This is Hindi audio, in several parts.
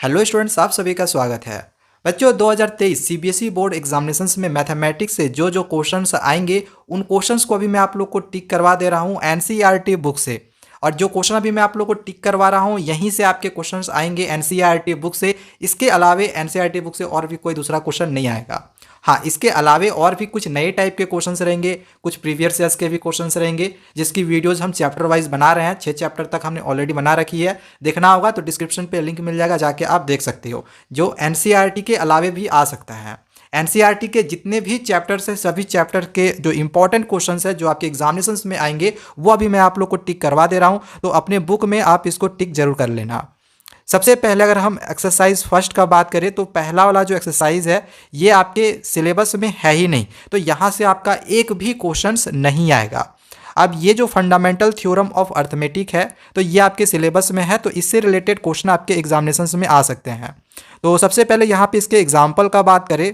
हेलो स्टूडेंट्स, आप सभी का स्वागत है। बच्चों, 2023 सीबीएसई बोर्ड एग्जामिनेशंस में मैथमेटिक्स से जो जो क्वेश्चंस आएंगे उन क्वेश्चंस को अभी मैं आप लोग को टिक करवा दे रहा हूं एनसीईआरटी बुक से। और जो क्वेश्चन अभी मैं आप लोग को टिक करवा रहा हूं यहीं से आपके क्वेश्चंस आएंगे एनसीईआरटी बुक से। इसके अलावे एनसीईआरटी बुक से और भी कोई दूसरा क्वेश्चन नहीं आएगा। हाँ, इसके अलावे और भी कुछ नए टाइप के क्वेश्चंस रहेंगे, कुछ प्रीवियस ईयर्स के भी क्वेश्चंस रहेंगे, जिसकी वीडियोस हम चैप्टर वाइज बना रहे हैं। 6 चैप्टर तक हमने ऑलरेडी बना रखी है। देखना होगा तो डिस्क्रिप्शन पे लिंक मिल जाएगा, जाके आप देख सकते हो। जो एनसीईआरटी के अलावे भी आ सकता है। एनसीईआरटी के जितने भी चैप्टर्स हैं सभी चैप्टर के जो इंपॉर्टेंट क्वेश्चंस है जो आपके एग्जामिनेशंस में आएंगे वो अभी मैं आप लोग को टिक करवा दे रहा हूँ। तो अपने बुक में आप इसको टिक जरूर कर लेना। सबसे पहले अगर हम एक्सरसाइज फर्स्ट का बात करें तो पहला वाला जो एक्सरसाइज है ये आपके सिलेबस में है ही नहीं, तो यहाँ से आपका एक भी क्वेश्चंस नहीं आएगा। अब ये जो फंडामेंटल थ्योरम ऑफ अर्थमेटिक है तो ये आपके सिलेबस में है, तो इससे रिलेटेड क्वेश्चन आपके एग्जामिनेशंस में आ सकते हैं। तो सबसे पहले यहाँ पे इसके एग्जाम्पल का बात करें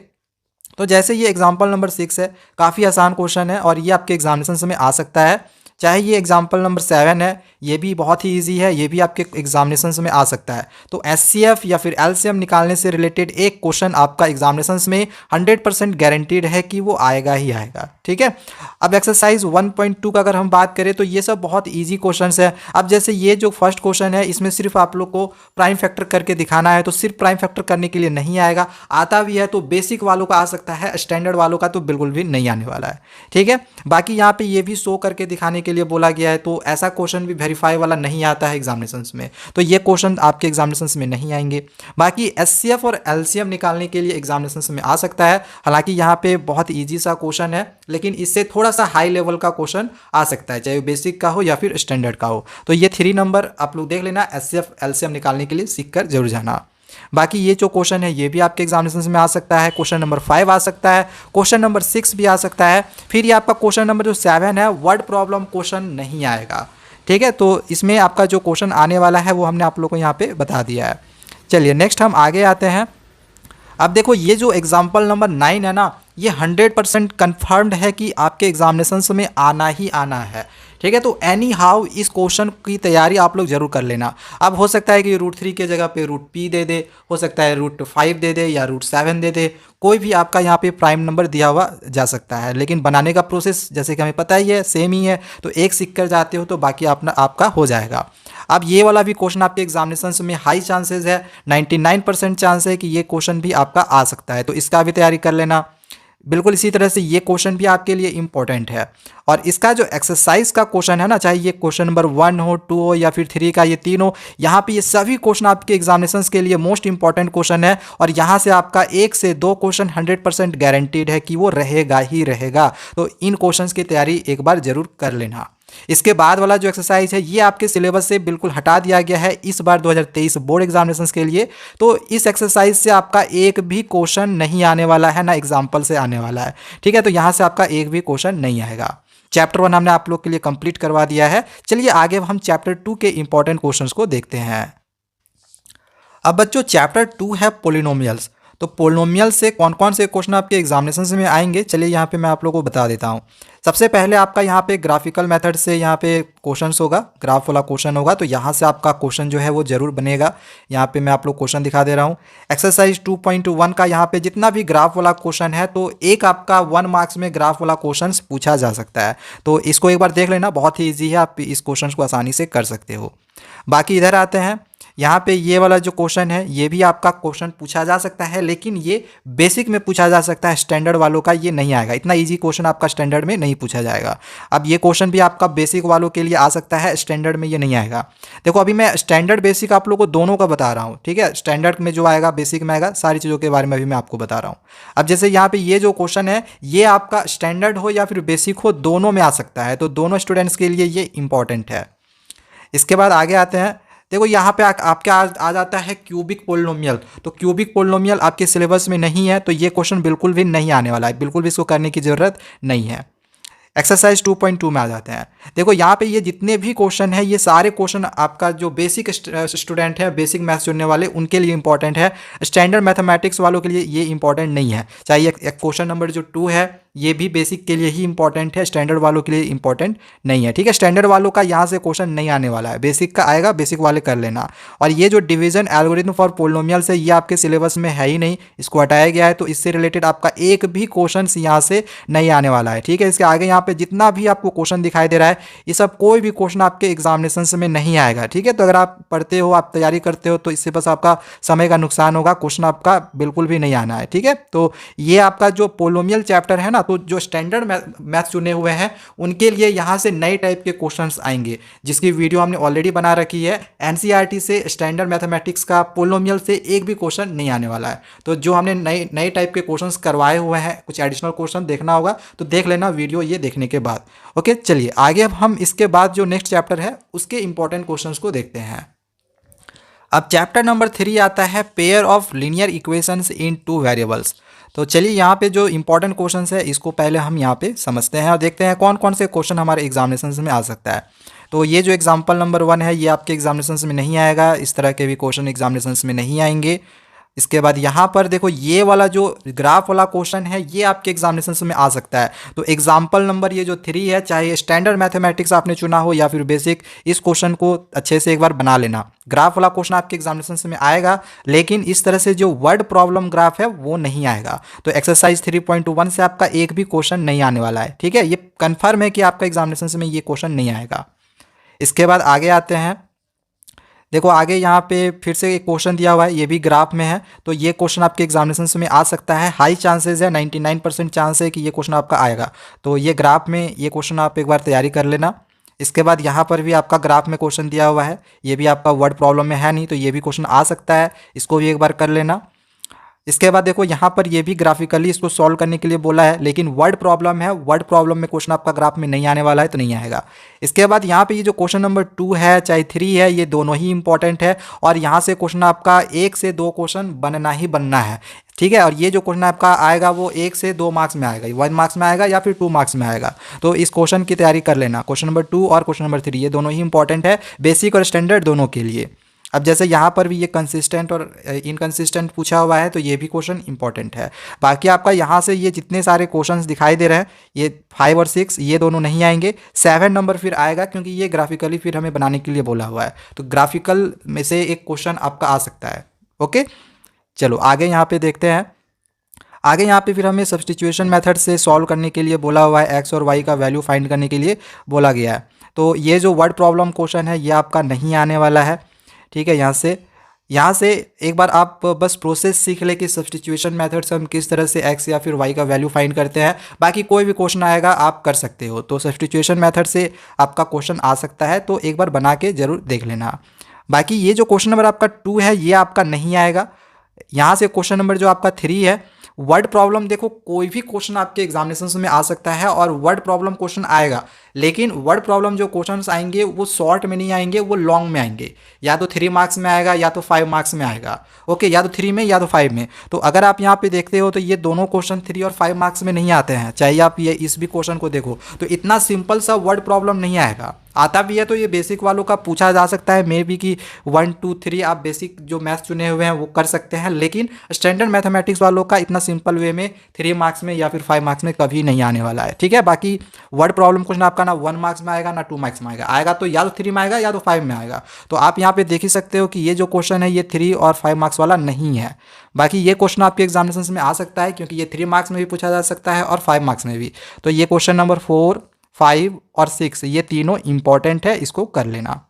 तो जैसे ये एग्जाम्पल नंबर 6 है, काफ़ी आसान क्वेश्चन है और ये आपके एग्जामिनेशंस में आ सकता है। चाहे ये एग्जाम्पल नंबर 7 है, ये भी बहुत ही इजी है, ये भी आपके एग्जामिनेशंस में आ सकता है। तो एचसीएफ या फिर एलसीएम निकालने से रिलेटेड एक क्वेश्चन आपका एग्जामिनेशंस में 100% गारंटीड है कि वो आएगा ही आएगा। ठीक है। अब एक्सरसाइज 1.2 का अगर हम बात करें तो ये सब बहुत ईजी क्वेश्चंस है। अब जैसे ये जो फर्स्ट क्वेश्चन है इसमें सिर्फ आप लोग को प्राइम फैक्टर करके दिखाना है, तो सिर्फ प्राइम फैक्टर करने के लिए नहीं आएगा। आता भी है तो बेसिक वालों का आ सकता है, स्टैंडर्ड वालों का तो बिल्कुल भी नहीं आने वाला है। ठीक है। बाकी यहाँ पे ये भी शो करके दिखाने के लिए बोला गया है, तो ऐसा क्वेश्चन भी वेरीफाई वाला नहीं आता है एग्जामिनेशंस में, तो ये क्वेश्चन आपके एग्जामिनेशंस में नहीं आएंगे। बाकी एचसीएफ और एलसीएम निकालने के लिए एग्जामिनेशंस में आ सकता है। हालांकि यहाँ पे बहुत ईजी सा क्वेश्चन है, लेकिन इससे थोड़ा सा हाई लेवल का क्वेश्चन आ सकता है, चाहे वो बेसिक का हो या फिर स्टैंडर्ड का हो। तो ये 3 नंबर आप लोग देख लेना, एचसीएफ एलसीएम निकालने के लिए सीख कर जरूर जाना। बाकी ये जो क्वेश्चन है ये भी आपके एग्जामिनेशन में आ सकता है। क्वेश्चन नंबर 5 आ सकता है, क्वेश्चन नंबर 6 भी आ सकता है। फिर ये आपका क्वेश्चन नंबर जो 7 है वर्ड प्रॉब्लम क्वेश्चन नहीं आएगा। ठीक है। तो इसमें आपका जो क्वेश्चन आने वाला है वो हमने आप लोग को यहाँ पे बता दिया है। चलिए नेक्स्ट हम आगे आते हैं। अब देखो ये जो एग्जाम्पल नंबर 9 है ना, ये 100% कन्फर्म्ड है कि आपके एग्जामिनेशंस में आना ही आना है। ठीक है। तो एनी हाउ इस क्वेश्चन की तैयारी आप लोग जरूर कर लेना। अब हो सकता है कि √3 के जगह पे √p दे दे, हो सकता है √5 दे दे या √7 दे दे, कोई भी आपका यहाँ पे प्राइम नंबर दिया हुआ जा सकता है। लेकिन बनाने का प्रोसेस जैसे कि हमें पता ही है सेम ही है, तो एक सीख कर जाते हो तो बाकी अपना आपका हो जाएगा। अब ये वाला भी क्वेश्चन आपके एग्जामिनेशंस में हाई चांसेस है, 99% चांस है कि ये क्वेश्चन भी आपका आ सकता है, तो इसका भी तैयारी कर लेना। बिल्कुल इसी तरह से ये क्वेश्चन भी आपके लिए इंपॉर्टेंट है। और इसका जो एक्सरसाइज का क्वेश्चन है ना, चाहे ये क्वेश्चन नंबर 1 हो, 2 हो या फिर 3 का ये 3 हो, यहाँ पे ये सभी क्वेश्चन आपके एग्जामिनेशंस के लिए मोस्ट इंपॉर्टेंट क्वेश्चन है। और यहाँ से आपका 1 से 2 क्वेश्चन 100% गारंटीड है कि वो रहेगा ही रहेगा। तो इन क्वेश्चंस की तैयारी एक बार जरूर कर लेना। इसके बाद वाला जो एक्सरसाइज है ये आपके सिलेबस से बिल्कुल हटा दिया गया है इस बार 2023 बोर्ड एग्जामिनेशंस के लिए। तो इस एक्सरसाइज से आपका एक भी क्वेश्चन नहीं आने वाला है, ना एग्जाम्पल से आने वाला है। ठीक है। तो यहाँ से आपका एक भी क्वेश्चन नहीं आएगा। चैप्टर 1 हमने आप लोग के लिए कंप्लीट करवा दिया है। चलिए आगे हम चैप्टर 2 के इंपॉर्टेंट क्वेश्चंस को देखते हैं। अब बच्चों चैप्टर 2 है पोलिनोमियल्स। तो पोलिनोमियल से कौन कौन से क्वेश्चन आपके एग्जामिनेशंस में आएंगे, चलिए यहाँ पे मैं आप लोगों को बता देता हूँ। सबसे पहले आपका यहाँ पे ग्राफिकल मेथड से यहाँ पे क्वेश्चंस होगा, ग्राफ वाला क्वेश्चन होगा, तो यहाँ से आपका क्वेश्चन जो है वो जरूर बनेगा। यहाँ पे मैं आप लोग क्वेश्चन दिखा दे रहा हूँ। एक्सरसाइज 2.1 का यहाँ पे जितना भी ग्राफ वाला क्वेश्चन है तो एक आपका 1 मार्क्स में ग्राफ वाला क्वेश्चन पूछा जा सकता है, तो इसको एक बार देख लेना, बहुत ही ईजी है, आप इस क्वेश्चन को आसानी से कर सकते हो। बाकी इधर आते हैं, यहाँ पे ये वाला जो क्वेश्चन है ये भी आपका क्वेश्चन पूछा जा सकता है, लेकिन ये बेसिक में पूछा जा सकता है, स्टैंडर्ड वालों का ये नहीं आएगा। इतना इजी क्वेश्चन आपका स्टैंडर्ड में नहीं पूछा जाएगा। अब ये क्वेश्चन भी आपका बेसिक वालों के लिए आ सकता है, स्टैंडर्ड में ये नहीं आएगा। देखो अभी मैं स्टैंडर्ड बेसिक आप लोगों को दोनों का बता रहा हूँ। ठीक है। स्टैंडर्ड में जो आएगा बेसिक में आएगा, सारी चीज़ों के बारे में अभी मैं आपको बता रहा हूँ। अब जैसे यहाँ पे ये जो क्वेश्चन है ये आपका स्टैंडर्ड हो या फिर बेसिक हो, दोनों में आ सकता है, तो दोनों स्टूडेंट्स के लिए ये इंपॉर्टेंट है। इसके बाद आगे आते हैं। देखो यहाँ पे आपके आ जाता है क्यूबिक पोलिनोमियल। तो क्यूबिक पोलिनोमियल आपके सिलेबस में नहीं है, तो ये क्वेश्चन बिल्कुल भी नहीं आने वाला है, बिल्कुल भी इसको करने की ज़रूरत नहीं है। एक्सरसाइज 2.2 में आ जाते हैं। देखो यहाँ पे ये जितने भी क्वेश्चन है ये सारे क्वेश्चन आपका जो बेसिक स्टूडेंट है, बेसिक मैथ्स चुनने वाले, उनके लिए इंपॉर्टेंट है। स्टैंडर्ड मैथमेटिक्स वालों के लिए ये इंपॉर्टेंट नहीं है। चाहे क्वेश्चन नंबर जो 2 है ये भी बेसिक के लिए ही इंपॉर्टेंट है, स्टैंडर्ड वालों के लिए इंपॉर्टेंट नहीं है। ठीक है, स्टैंडर्ड वालों का यहाँ से क्वेश्चन नहीं आने वाला है, बेसिक का आएगा, बेसिक वाले कर लेना। और ये जो डिवीजन एल्गोरिथम फॉर पोलिनोमियल्स है ये आपके सिलेबस में है ही नहीं, इसको हटाया गया है, तो इससे रिलेटेड आपका एक भी क्वेश्चन यहाँ से नहीं आने वाला है। ठीक है, इसके आगे यहाँ पे जितना भी आपको क्वेश्चन दिखाई दे रहा है ये सब कोई भी क्वेश्चन आपके एग्जामिनेशन में नहीं आएगा। ठीक है, तो अगर आप पढ़ते हो, आप तैयारी करते हो, तो इससे बस आपका समय का नुकसान होगा, क्वेश्चन आपका बिल्कुल भी नहीं आना है। ठीक है, तो ये आपका जो पोलिनोमियल चैप्टर है ना, तो जो स्टैंडर्ड मैथ चुने हुए हैं उनके लिए यहाँ से नए टाइप के क्वेश्चंस आएंगे, जिसकी वीडियो हमने ऑलरेडी बना रखी है। एनसीईआरटी से स्टैंडर्ड मैथमेटिक्स का पोलिनोमियल से एक भी क्वेश्चन नहीं आने वाला है। तो जो हमने नए नए टाइप के क्वेश्चंस करवाए हुए हैं, कुछ एडिशनल क्वेश्चन देखना होगा तो देख लेना वीडियो ये देखने के बाद। ओके, चलिए आगे अब हम इसके बाद जो नेक्स्ट चैप्टर है उसके इंपॉर्टेंट क्वेश्चंस को देखते हैं। अब चैप्टर नंबर 3 आता है pair of linear equations in 2 variables. तो चलिए यहाँ पे जो इंपॉर्टेंट क्वेश्चंस है इसको पहले हम यहाँ पे समझते हैं और देखते हैं कौन कौन से क्वेश्चन हमारे एग्जामिनेशन में आ सकता है। तो ये जो एग्जाम्पल नंबर 1 है ये आपके एग्जामिनेशन में नहीं आएगा, इस तरह के भी क्वेश्चन एग्जामिनेशन में नहीं आएंगे। इसके बाद यहाँ पर देखो ये वाला जो ग्राफ वाला क्वेश्चन है ये आपके एग्जामिनेशन में आ सकता है। तो एग्जाम्पल नंबर ये जो 3 है, चाहे स्टैंडर्ड मैथमेटिक्स आपने चुना हो या फिर बेसिक, इस क्वेश्चन को अच्छे से एक बार बना लेना। ग्राफ वाला क्वेश्चन आपके एग्जामिनेशन में आएगा, लेकिन इस तरह से जो वर्ड प्रॉब्लम ग्राफ है वो नहीं आएगा। तो एक्सरसाइज 3.1 से आपका एक भी क्वेश्चन नहीं आने वाला है। ठीक है, ये कन्फर्म है कि आपका एग्जामिनेशन में ये क्वेश्चन नहीं आएगा। इसके बाद आगे आते हैं, देखो आगे यहाँ पे फिर से एक क्वेश्चन दिया हुआ है, ये भी ग्राफ में है। तो ये क्वेश्चन आपके एग्जामिनेशन में आ सकता है, हाई चांसेस है, 99% चांस है कि ये क्वेश्चन आपका आएगा। तो ये ग्राफ में ये क्वेश्चन आप एक बार तैयारी कर लेना। इसके बाद यहाँ पर भी आपका ग्राफ में क्वेश्चन दिया हुआ है, ये भी आपका वर्ड प्रॉब्लम में है नहीं, तो ये भी क्वेश्चन आ सकता है, इसको भी एक बार कर लेना। इसके बाद देखो यहाँ पर ये भी ग्राफिकली इसको सॉल्व करने के लिए बोला है, लेकिन वर्ड प्रॉब्लम है, वर्ड प्रॉब्लम में क्वेश्चन आपका ग्राफ में नहीं आने वाला है, तो नहीं आएगा। इसके बाद यहाँ पे ये जो क्वेश्चन नंबर 2 है चाहे 3 है, ये दोनों ही इंपॉर्टेंट है और यहाँ से क्वेश्चन आपका 1 से 2 क्वेश्चन बनना ही बनना है। ठीक है, और ये जो क्वेश्चन आपका आएगा वो 1 से 2 मार्क्स में आएगा, 1 मार्क्स में आएगा या फिर 2 मार्क्स में आएगा। तो इस क्वेश्चन की तैयारी कर लेना। क्वेश्चन नंबर 2 और क्वेश्चन नंबर 3 ये दोनों ही इंपॉर्टेंट है, बेसिक और स्टैंडर्ड दोनों के लिए। अब जैसे यहाँ पर भी ये कंसिस्टेंट और इनकंसिस्टेंट पूछा हुआ है, तो ये भी क्वेश्चन इंपॉर्टेंट है। बाकी आपका यहाँ से ये जितने सारे क्वेश्चंस दिखाई दे रहे हैं, ये 5 और 6 ये दोनों नहीं आएंगे। 7 नंबर फिर आएगा, क्योंकि ये ग्राफिकली फिर हमें बनाने के लिए बोला हुआ है, तो ग्राफिकल में से एक क्वेश्चन आपका आ सकता है। ओके, चलो आगे यहाँ पे देखते हैं। आगे यहाँ पे फिर हमें सब्स्टिट्यूशन मेथड से सॉल्व करने के लिए बोला हुआ है, एक्स और वाई का वैल्यू फाइंड करने के लिए बोला गया है। तो ये जो वर्ड प्रॉब्लम क्वेश्चन है ये आपका नहीं आने वाला है। ठीक है, यहाँ से एक बार आप बस प्रोसेस सीख ले कि सब्स्टिट्यूशन मेथड से हम किस तरह से एक्स या फिर वाई का वैल्यू फाइंड करते हैं। बाकी कोई भी क्वेश्चन आएगा आप कर सकते हो, तो सब्स्टिट्यूशन मेथड से आपका क्वेश्चन आ सकता है, तो एक बार बना के जरूर देख लेना। बाकी ये जो क्वेश्चन नंबर आपका 2 है ये आपका नहीं आएगा। यहाँ से क्वेश्चन नंबर जो आपका 3 है, वर्ड प्रॉब्लम, देखो कोई भी क्वेश्चन आपके एग्जामिनेशन में आ सकता है और वर्ड प्रॉब्लम क्वेश्चन आएगा, लेकिन वर्ड प्रॉब्लम जो क्वेश्चंस आएंगे वो शॉर्ट में नहीं आएंगे, वो लॉन्ग में आएंगे। या तो 3 मार्क्स में आएगा या तो 5 मार्क्स में आएगा। ओके, या तो 3 में या तो 5 में। तो अगर आप यहाँ पे देखते हो तो ये दोनों क्वेश्चन 3 और 5 मार्क्स में नहीं आते हैं। चाहे आप ये इस भी क्वेश्चन को देखो तो इतना सिंपल सा वर्ड प्रॉब्लम नहीं आएगा। आता भी है तो ये बेसिक वालों का पूछा जा सकता है, मे बी कि 1 2 3 आप बेसिक जो मैथ्स चुने हुए हैं वो कर सकते हैं, लेकिन स्टैंडर्ड मैथमेटिक्स वालों का इतना सिंपल वे में 3 मार्क्स में या फिर 5 मार्क्स में कभी नहीं आने वाला है। ठीक है, बाकी वर्ड प्रॉब्लम क्वेश्चन आपका ना 1 मार्क्स में आएगा ना 2 मार्क्स में आएगा तो या तो 3 में आएगा या तो 5 में आएगा। तो आप यहाँ पे देख ही सकते हो कि ये जो क्वेश्चन है ये 3 और 5 मार्क्स वाला नहीं है। बाकी ये क्वेश्चन आपके एग्जामिनेशन में आ सकता है, क्योंकि ये 3 मार्क्स में भी पूछा जा सकता है और 5 मार्क्स में भी। तो ये क्वेश्चन नंबर 4, 5 और 6 ये तीनों इंपॉर्टेंट है, इसको कर लेना।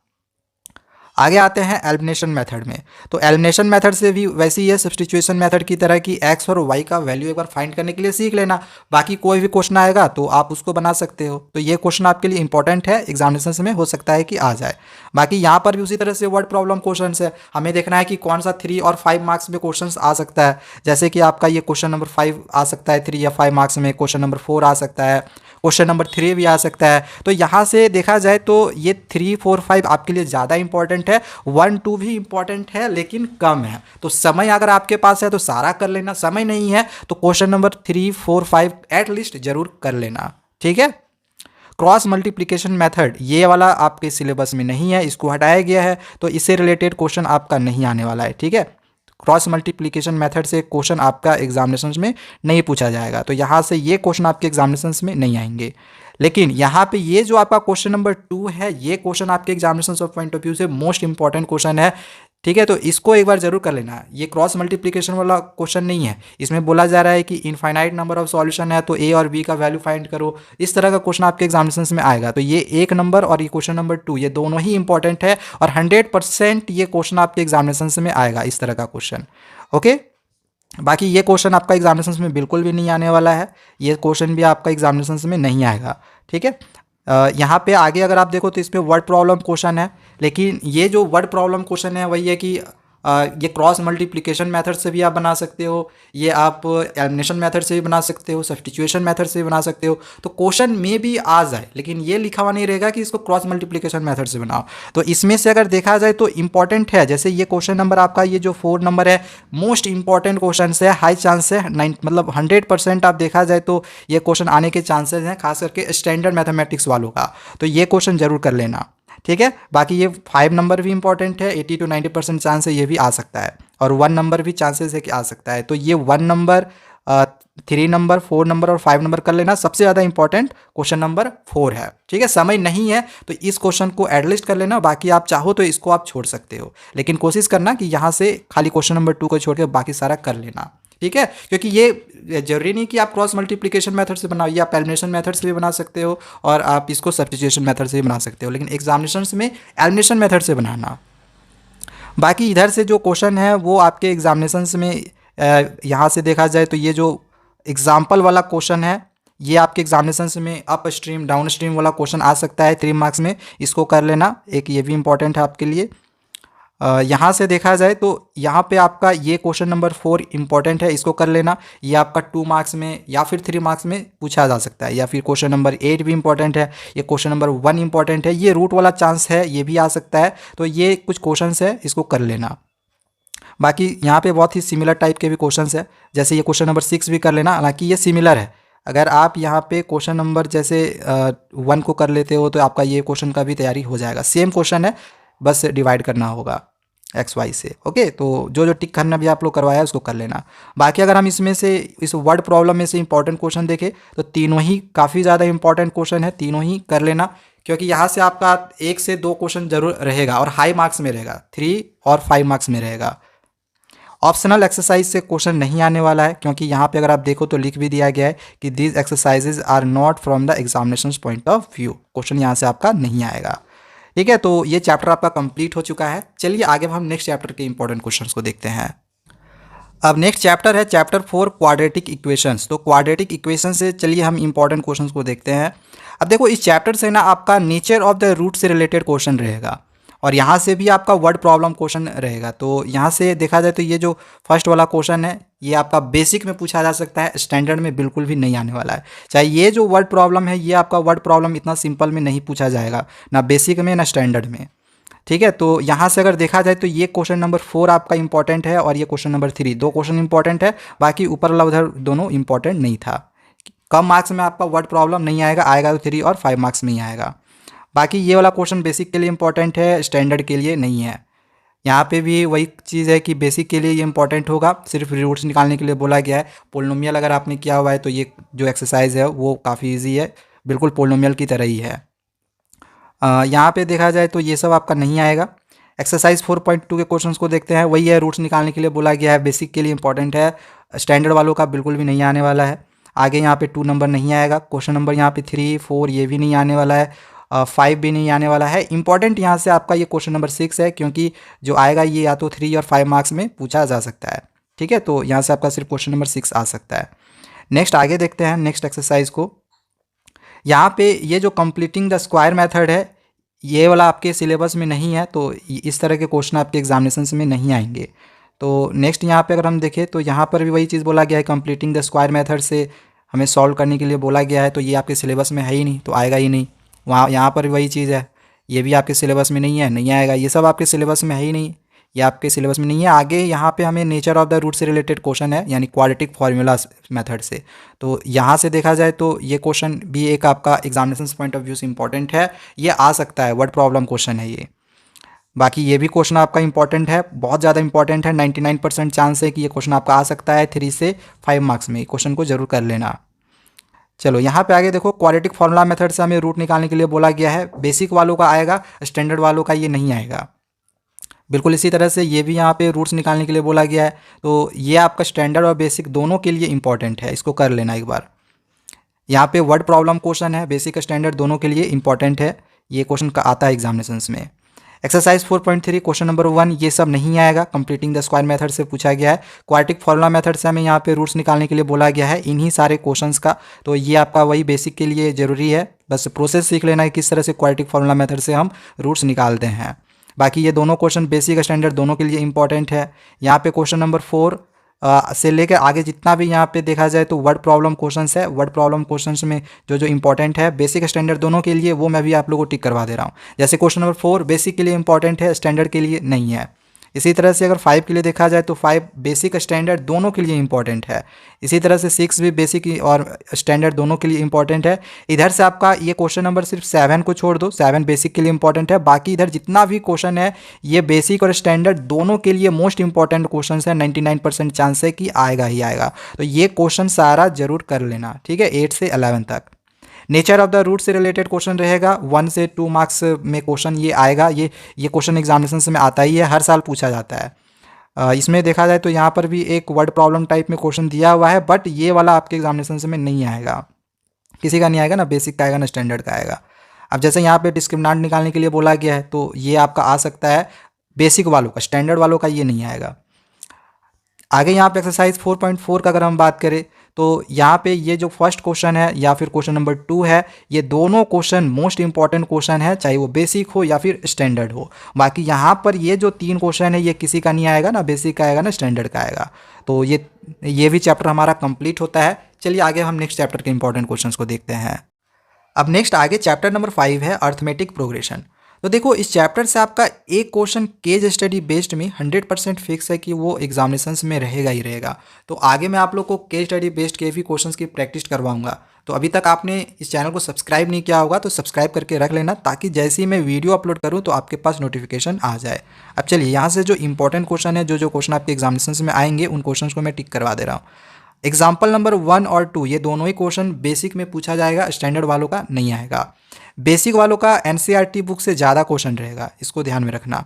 आगे आते हैं एलिमिनेशन मेथड में। तो एलिमिनेशन मेथड से भी वैसे ही है सब्स्टिट्यूशन मेथड की तरह की एक्स और वाई का वैल्यू एक बार फाइंड करने के लिए सीख लेना। बाकी कोई भी क्वेश्चन आएगा तो आप उसको बना सकते हो। तो ये क्वेश्चन आपके लिए इंपॉर्टेंट है, एग्जामिनेशन में हो सकता है कि आ जाए। बाकी यहाँ पर भी उसी तरह से वर्ड प्रॉब्लम क्वेश्चन है, हमें देखना है कि कौन सा 3 और 5 मार्क्स में क्वेश्चन आ सकता है। जैसे कि आपका ये क्वेश्चन नंबर 5 आ सकता है 3 या 5 मार्क्स में, क्वेश्चन नंबर 4 आ सकता है, क्वेश्चन नंबर 3 भी आ सकता है। तो यहाँ से देखा जाए तो ये 3 4 5 आपके लिए ज़्यादा इंपॉर्टेंट है, 1 2 भी इंपॉर्टेंट है लेकिन कम है। तो समय अगर आपके पास है तो सारा कर लेना, समय नहीं है तो क्वेश्चन नंबर 3 4 5 एटलीस्ट जरूर कर लेना। ठीक है, क्रॉस मल्टीप्लिकेशन मेथड ये वाला आपके सिलेबस में नहीं है, इसको हटाया गया है, तो इससे रिलेटेड क्वेश्चन आपका नहीं आने वाला है। ठीक है, क्रॉस मल्टीप्लिकेशन मेथड से क्वेश्चन आपका एग्जामिनेशन में नहीं पूछा जाएगा, तो यहाँ से ये क्वेश्चन आपके एग्जामिनेशन में नहीं आएंगे। लेकिन यहाँ पे ये जो आपका क्वेश्चन नंबर 2 है, ये क्वेश्चन आपके examination of point of view से मोस्ट इंपॉर्टेंट क्वेश्चन है, ठीक है। तो इसको एक बार जरूर कर लेना। ये क्रॉस मल्टीप्लिकेशन वाला क्वेश्चन नहीं है, इसमें बोला जा रहा है कि इनफाइनाइट नंबर ऑफ सॉल्यूशन है तो ए और बी का वैल्यू फाइंड करो, इस तरह का क्वेश्चन आपके एग्जामिनेशन में आएगा। तो ये 1 नंबर और ये क्वेश्चन नंबर 2 ये दोनों ही इंपॉर्टेंट है और 100% ये क्वेश्चन आपके एग्जामिनेशन में आएगा, इस तरह का क्वेश्चन। ओके, बाकी ये क्वेश्चन आपका एग्जामिनेशन में बिल्कुल भी नहीं आने वाला है, ये क्वेश्चन भी आपका एग्जामिनेशन में नहीं आएगा, ठीक है। यहाँ पे आगे अगर आप देखो तो इसमें वर्ड प्रॉब्लम क्वेश्चन है, लेकिन ये जो वर्ड प्रॉब्लम क्वेश्चन है वही है कि ये क्रॉस मल्टीप्लिकेशन मेथड से भी आप बना सकते हो, ये आप एलिमिनेशन मेथड से भी बना सकते हो, सब्स्टिट्यूशन मेथड से भी बना सकते हो। तो क्वेश्चन में भी आ जाए, लेकिन ये लिखा हुआ नहीं रहेगा कि इसको क्रॉस मल्टीप्लिकेशन मेथड से बनाओ। तो इसमें से अगर देखा जाए तो इंपॉर्टेंट है, जैसे ये क्वेश्चन नंबर आपका ये जो 4 नंबर है, मोस्ट इंपॉर्टेंट क्वेश्चन है, हाई चांस है, 100% आप देखा जाए तो ये क्वेश्चन आने के चांसेस हैं, खास करके स्टैंडर्ड मैथमेटिक्स वालों का। तो ये क्वेश्चन जरूर कर लेना, ठीक है। बाकी ये 5 नंबर भी इंपॉर्टेंट है, 80 to 90% चांस है ये भी आ सकता है, और 1 नंबर भी चांसेस है कि आ सकता है। तो ये 1 नंबर, 3 नंबर, 4 नंबर और 5 नंबर कर लेना। सबसे ज़्यादा इंपॉर्टेंट क्वेश्चन नंबर 4 है, ठीक है। समय नहीं है तो इस क्वेश्चन को एटलिस्ट कर लेना, बाकी आप चाहो तो इसको आप छोड़ सकते हो, लेकिन कोशिश करना कि यहाँ से खाली क्वेश्चन नंबर 2 को छोड़ के बाकी सारा कर लेना, ठीक है। क्योंकि ये जरूरी नहीं कि आप क्रॉस मल्टीप्लिकेशन मेथड से बनाओ, ये आप एलिमिनेशन मेथड से भी बना सकते हो और आप इसको सब्स्टिट्यूशन मेथड से भी बना सकते हो, लेकिन एग्जामिनेशन में एलिमिनेशन मेथड से बनाना। बाकी इधर से जो क्वेश्चन है वो आपके एग्जामिनेशन में यहाँ से देखा जाए तो ये जो एग्जाम्पल वाला क्वेश्चन है ये आपके एग्जामिनेशन में अप स्ट्रीम डाउन स्ट्रीम वाला क्वेश्चन आ सकता है 3 मार्क्स में, इसको कर लेना। एक ये भी इंपॉर्टेंट है आपके लिए। यहाँ से देखा जाए तो यहाँ पे आपका ये क्वेश्चन नंबर 4 इंपॉर्टेंट है, इसको कर लेना। ये आपका 2 मार्क्स में या फिर 3 मार्क्स में पूछा जा सकता है। या फिर क्वेश्चन नंबर 8 भी इंपॉर्टेंट है, ये क्वेश्चन नंबर 1 इंपॉर्टेंट है, ये रूट वाला चांस है, ये भी आ सकता है। तो ये कुछ क्वेश्चंस है, इसको कर लेना। बाकी यहाँ पे बहुत ही सिमिलर टाइप के भी क्वेश्चंस है, जैसे ये क्वेश्चन नंबर 6 भी कर लेना, हालांकि ये सिमिलर है। अगर आप यहाँ पे क्वेश्चन नंबर जैसे 1 को कर लेते हो तो आपका ये क्वेश्चन का भी तैयारी हो जाएगा। सेम क्वेश्चन है, बस डिवाइड करना होगा XY से। ओके, तो जो टिक करना भी आप लोग करवाया है उसको कर लेना। बाकी अगर हम इसमें से इस वर्ड प्रॉब्लम में से इंपॉर्टेंट क्वेश्चन देखें तो तीनों ही काफ़ी ज़्यादा इंपॉर्टेंट क्वेश्चन है, तीनों ही कर लेना, क्योंकि यहाँ से आपका 1 से 2 क्वेश्चन जरूर रहेगा और हाई मार्क्स में रहेगा, 3 और 5 मार्क्स में रहेगा। ऑप्शनल एक्सरसाइज से क्वेश्चन नहीं आने वाला है, क्योंकि यहाँ पे अगर आप देखो तो लिख भी दिया गया है कि these exercises are not from the examination point of view, question यहाँ से आपका नहीं आएगा, ठीक है। तो ये चैप्टर आपका कंप्लीट हो चुका है। चलिए आगे हम नेक्स्ट चैप्टर के इंपॉर्टेंट क्वेश्चंस को देखते हैं। अब नेक्स्ट चैप्टर है चैप्टर 4 क्वाड्रेटिक इक्वेशंस। तो क्वाड्रेटिक इक्वेशन से चलिए हम इंपॉर्टेंट क्वेश्चंस को देखते हैं। अब देखो इस चैप्टर से ना आपका नेचर ऑफ द रूट से रिलेटेड क्वेश्चन रहेगा और यहाँ से भी आपका वर्ड प्रॉब्लम क्वेश्चन रहेगा। तो यहाँ से देखा जाए तो ये जो फर्स्ट वाला क्वेश्चन है ये आपका बेसिक में पूछा जा सकता है, स्टैंडर्ड में बिल्कुल भी नहीं आने वाला है। चाहे ये जो वर्ड प्रॉब्लम है ये आपका वर्ड प्रॉब्लम इतना सिंपल में नहीं पूछा जाएगा, ना बेसिक में ना स्टैंडर्ड में, ठीक है। तो यहाँ से अगर देखा जाए तो ये क्वेश्चन नंबर 4 आपका इंपॉर्टेंट है और ये क्वेश्चन नंबर 3, 2 क्वेश्चन इंपॉर्टेंट है, बाकी ऊपर वाला उधर दोनों इंपॉर्टेंट नहीं था। कम मार्क्स में आपका वर्ड प्रॉब्लम नहीं आएगा, आएगा तो 3 और 5 मार्क्स में ही आएगा। बाकी ये वाला क्वेश्चन बेसिक के लिए इंपॉर्टेंट है, स्टैंडर्ड के लिए नहीं है। यहाँ पे भी वही चीज़ है कि बेसिक के लिए ये इंपॉर्टेंट होगा, सिर्फ रूट्स निकालने के लिए बोला गया है। पोलिनोमियल अगर आपने किया हुआ है तो ये जो एक्सरसाइज है वो काफ़ी इजी है, बिल्कुल पोलिनोमियल की तरह ही है। यहाँ पे देखा जाए तो ये सब आपका नहीं आएगा। एक्सरसाइज 4.2 के क्वेश्चंस को देखते हैं, वही है, रूट्स निकालने के लिए बोला गया है, बेसिक के लिए इंपॉर्टेंट है, स्टैंडर्ड वालों का बिल्कुल भी नहीं आने वाला है। आगे यहाँ पे 2 नंबर नहीं आएगा, क्वेश्चन नंबर यहाँ पे 3, 4 ये भी नहीं आने वाला है, 5 भी नहीं आने वाला है। इंपॉर्टेंट यहाँ से आपका ये क्वेश्चन नंबर 6 है, क्योंकि जो आएगा ये या तो 3 और 5 मार्क्स में पूछा जा सकता है, ठीक है। तो यहाँ से आपका सिर्फ क्वेश्चन नंबर 6 आ सकता है। नेक्स्ट आगे देखते हैं नेक्स्ट एक्सरसाइज को। यहाँ पे ये जो कंप्लीटिंग द स्क्वायर मेथड है ये वाला आपके सिलेबस में नहीं है, तो इस तरह के क्वेश्चन आपके एग्जामिनेशन में नहीं आएंगे। तो नेक्स्ट यहाँ पे अगर हम देखें तो यहाँ पर भी वही चीज़ बोला गया है, कंप्लीटिंग द स्क्वायर मेथड से हमें सॉल्व करने के लिए बोला गया है, तो ये आपके सिलेबस में है ही नहीं, तो आएगा ही नहीं। वहाँ यहाँ पर भी वही चीज़ है, ये भी आपके सिलेबस में नहीं है, नहीं आएगा। ये सब आपके सिलेबस में है ही नहीं, ये आपके सिलेबस में नहीं है। आगे यहाँ पे हमें नेचर ऑफ द रूट से रिलेटेड क्वेश्चन है, यानी क्वाड्रेटिक फार्मूला मेथड से। तो यहाँ से देखा जाए तो ये क्वेश्चन भी एक आपका एग्जामिनेशन पॉइंट ऑफ व्यू से इंपॉर्टेंट है, ये आ सकता है, वर्ड प्रॉब्लम क्वेश्चन है ये। बाकी ये भी क्वेश्चन आपका इंपॉर्टेंट है, बहुत ज़्यादा इंपॉर्टेंट है। 99% चांस है कि ये क्वेश्चन आपका आ सकता है 3 से 5 मार्क्स में। क्वेश्चन को जरूर कर लेना। चलो यहाँ पे आगे देखो, क्वाड्रेटिक फार्मूला मेथड से हमें रूट निकालने के लिए बोला गया है। बेसिक वालों का आएगा, स्टैंडर्ड वालों का ये नहीं आएगा। बिल्कुल इसी तरह से ये भी यहाँ पे रूट्स निकालने के लिए बोला गया है। तो ये आपका स्टैंडर्ड और बेसिक दोनों के लिए इंपॉर्टेंट है, इसको कर लेना एक बार। यहाँ पे वर्ड प्रॉब्लम क्वेश्चन है, बेसिक स्टैंडर्ड दोनों के लिए इंपॉर्टेंट है। ये क्वेश्चन का आता है एग्जामिनेशंस में। एक्सरसाइज 4.3 क्वेश्चन नंबर 1 ये सब नहीं आएगा। कंप्लीटिंग द स्क्वायर मेथड से पूछा गया है। क्वाड्रेटिक फार्मूला मेथड से हमें यहाँ पे रूट्स निकालने के लिए बोला गया है, इन्हीं सारे क्वेश्चंस का। तो ये आपका वही बेसिक के लिए ज़रूरी है, बस प्रोसेस सीख लेना है किस तरह से क्वाड्रेटिक फार्मूला मेथड से हम रूट्स निकालते हैं। बाकी ये दोनों क्वेश्चन बेसिक स्टैंडर्ड दोनों के लिए इंपॉर्टेंट है। यहाँ पे क्वेश्चन नंबर 4 से लेकर आगे जितना भी यहाँ पे देखा जाए तो वर्ड प्रॉब्लम क्वेश्चंस है। वर्ड प्रॉब्लम क्वेश्चंस में जो जो इंपॉर्टेंट है बेसिक स्टैंडर्ड दोनों के लिए, वो मैं भी आप लोगों को टिक करवा दे रहा हूँ। जैसे क्वेश्चन नंबर 4 बेसिक के लिए इंपॉर्टेंट है, स्टैंडर्ड के लिए नहीं है। इसी तरह से अगर 5 के लिए देखा जाए तो 5 बेसिक स्टैंडर्ड दोनों के लिए इंपॉर्टेंट है। इसी तरह से 6 भी बेसिक और स्टैंडर्ड दोनों के लिए इंपॉर्टेंट है। इधर से आपका ये क्वेश्चन नंबर सिर्फ 7 को छोड़ दो, 7 बेसिक के लिए इंपॉर्टेंट है। बाकी इधर जितना भी क्वेश्चन है ये बेसिक और स्टैंडर्ड दोनों के लिए मोस्ट इंपॉर्टेंट क्वेश्चन है। 99% चांस है कि आएगा ही आएगा। तो ये क्वेश्चन सारा जरूर कर लेना, ठीक है, 8 से 11 तक। नेचर ऑफ द रूट से रिलेटेड क्वेश्चन रहेगा, 1 से 2 मार्क्स में क्वेश्चन ये आएगा। ये क्वेश्चन एग्जामिनेशन में आता ही है, हर साल पूछा जाता है। इसमें देखा जाए तो यहाँ पर भी एक वर्ड प्रॉब्लम टाइप में क्वेश्चन दिया हुआ है, बट ये वाला आपके एग्जामिनेशन में नहीं आएगा। किसी का नहीं आएगा ना, बेसिक का आएगा ना स्टैंडर्ड का आएगा। अब जैसे यहाँ पे डिस्क्रिमिनेंट निकालने के लिए बोला गया है तो ये आपका आ सकता है बेसिक वालों का, स्टैंडर्ड वालों का ये नहीं आएगा। आगे यहाँ पे एक्सरसाइज 4.4 का अगर हम बात करें तो यहाँ पे ये जो फर्स्ट क्वेश्चन है या फिर क्वेश्चन नंबर 2 है, ये दोनों क्वेश्चन मोस्ट इंपॉर्टेंट क्वेश्चन है, चाहे वो बेसिक हो या फिर स्टैंडर्ड हो। बाकी यहाँ पर ये जो 3 क्वेश्चन है ये किसी का नहीं आएगा, ना बेसिक का आएगा ना स्टैंडर्ड का आएगा। तो ये भी चैप्टर हमारा कंप्लीट होता है। चलिए आगे हम नेक्स्ट चैप्टर के इंपॉर्टेंट क्वेश्चन को देखते हैं। अब नेक्स्ट आगे चैप्टर नंबर 5 है अर्थमेटिक प्रोग्रेशन। तो देखो इस चैप्टर से आपका एक क्वेश्चन केस स्टडी बेस्ड में 100% फिक्स है कि वो एग्जामिनेशंस में रहेगा ही रहेगा। तो आगे मैं आप लोग को केस स्टडी बेस्ड के भी क्वेश्चंस की प्रैक्टिस करवाऊंगा। तो अभी तक आपने इस चैनल को सब्सक्राइब नहीं किया होगा तो सब्सक्राइब करके रख लेना, ताकि जैसे ही मैं वीडियो अपलोड करूँ तो आपके पास नोटिफिकेशन आ जाए। अब चलिए यहाँ से जो इंपॉर्टेंट क्वेश्चन है, जो क्वेश्चन आपके एग्जामिनेशंस में आएंगे उन क्वेश्चन को मैं टिक करवा दे रहा हूँ। एग्जाम्पल नंबर 1 और 2 ये दोनों ही क्वेश्चन बेसिक में पूछा जाएगा, स्टैंडर्ड वालों का नहीं आएगा। बेसिक वालों का एनसीईआरटी बुक से ज़्यादा क्वेश्चन रहेगा, इसको ध्यान में रखना।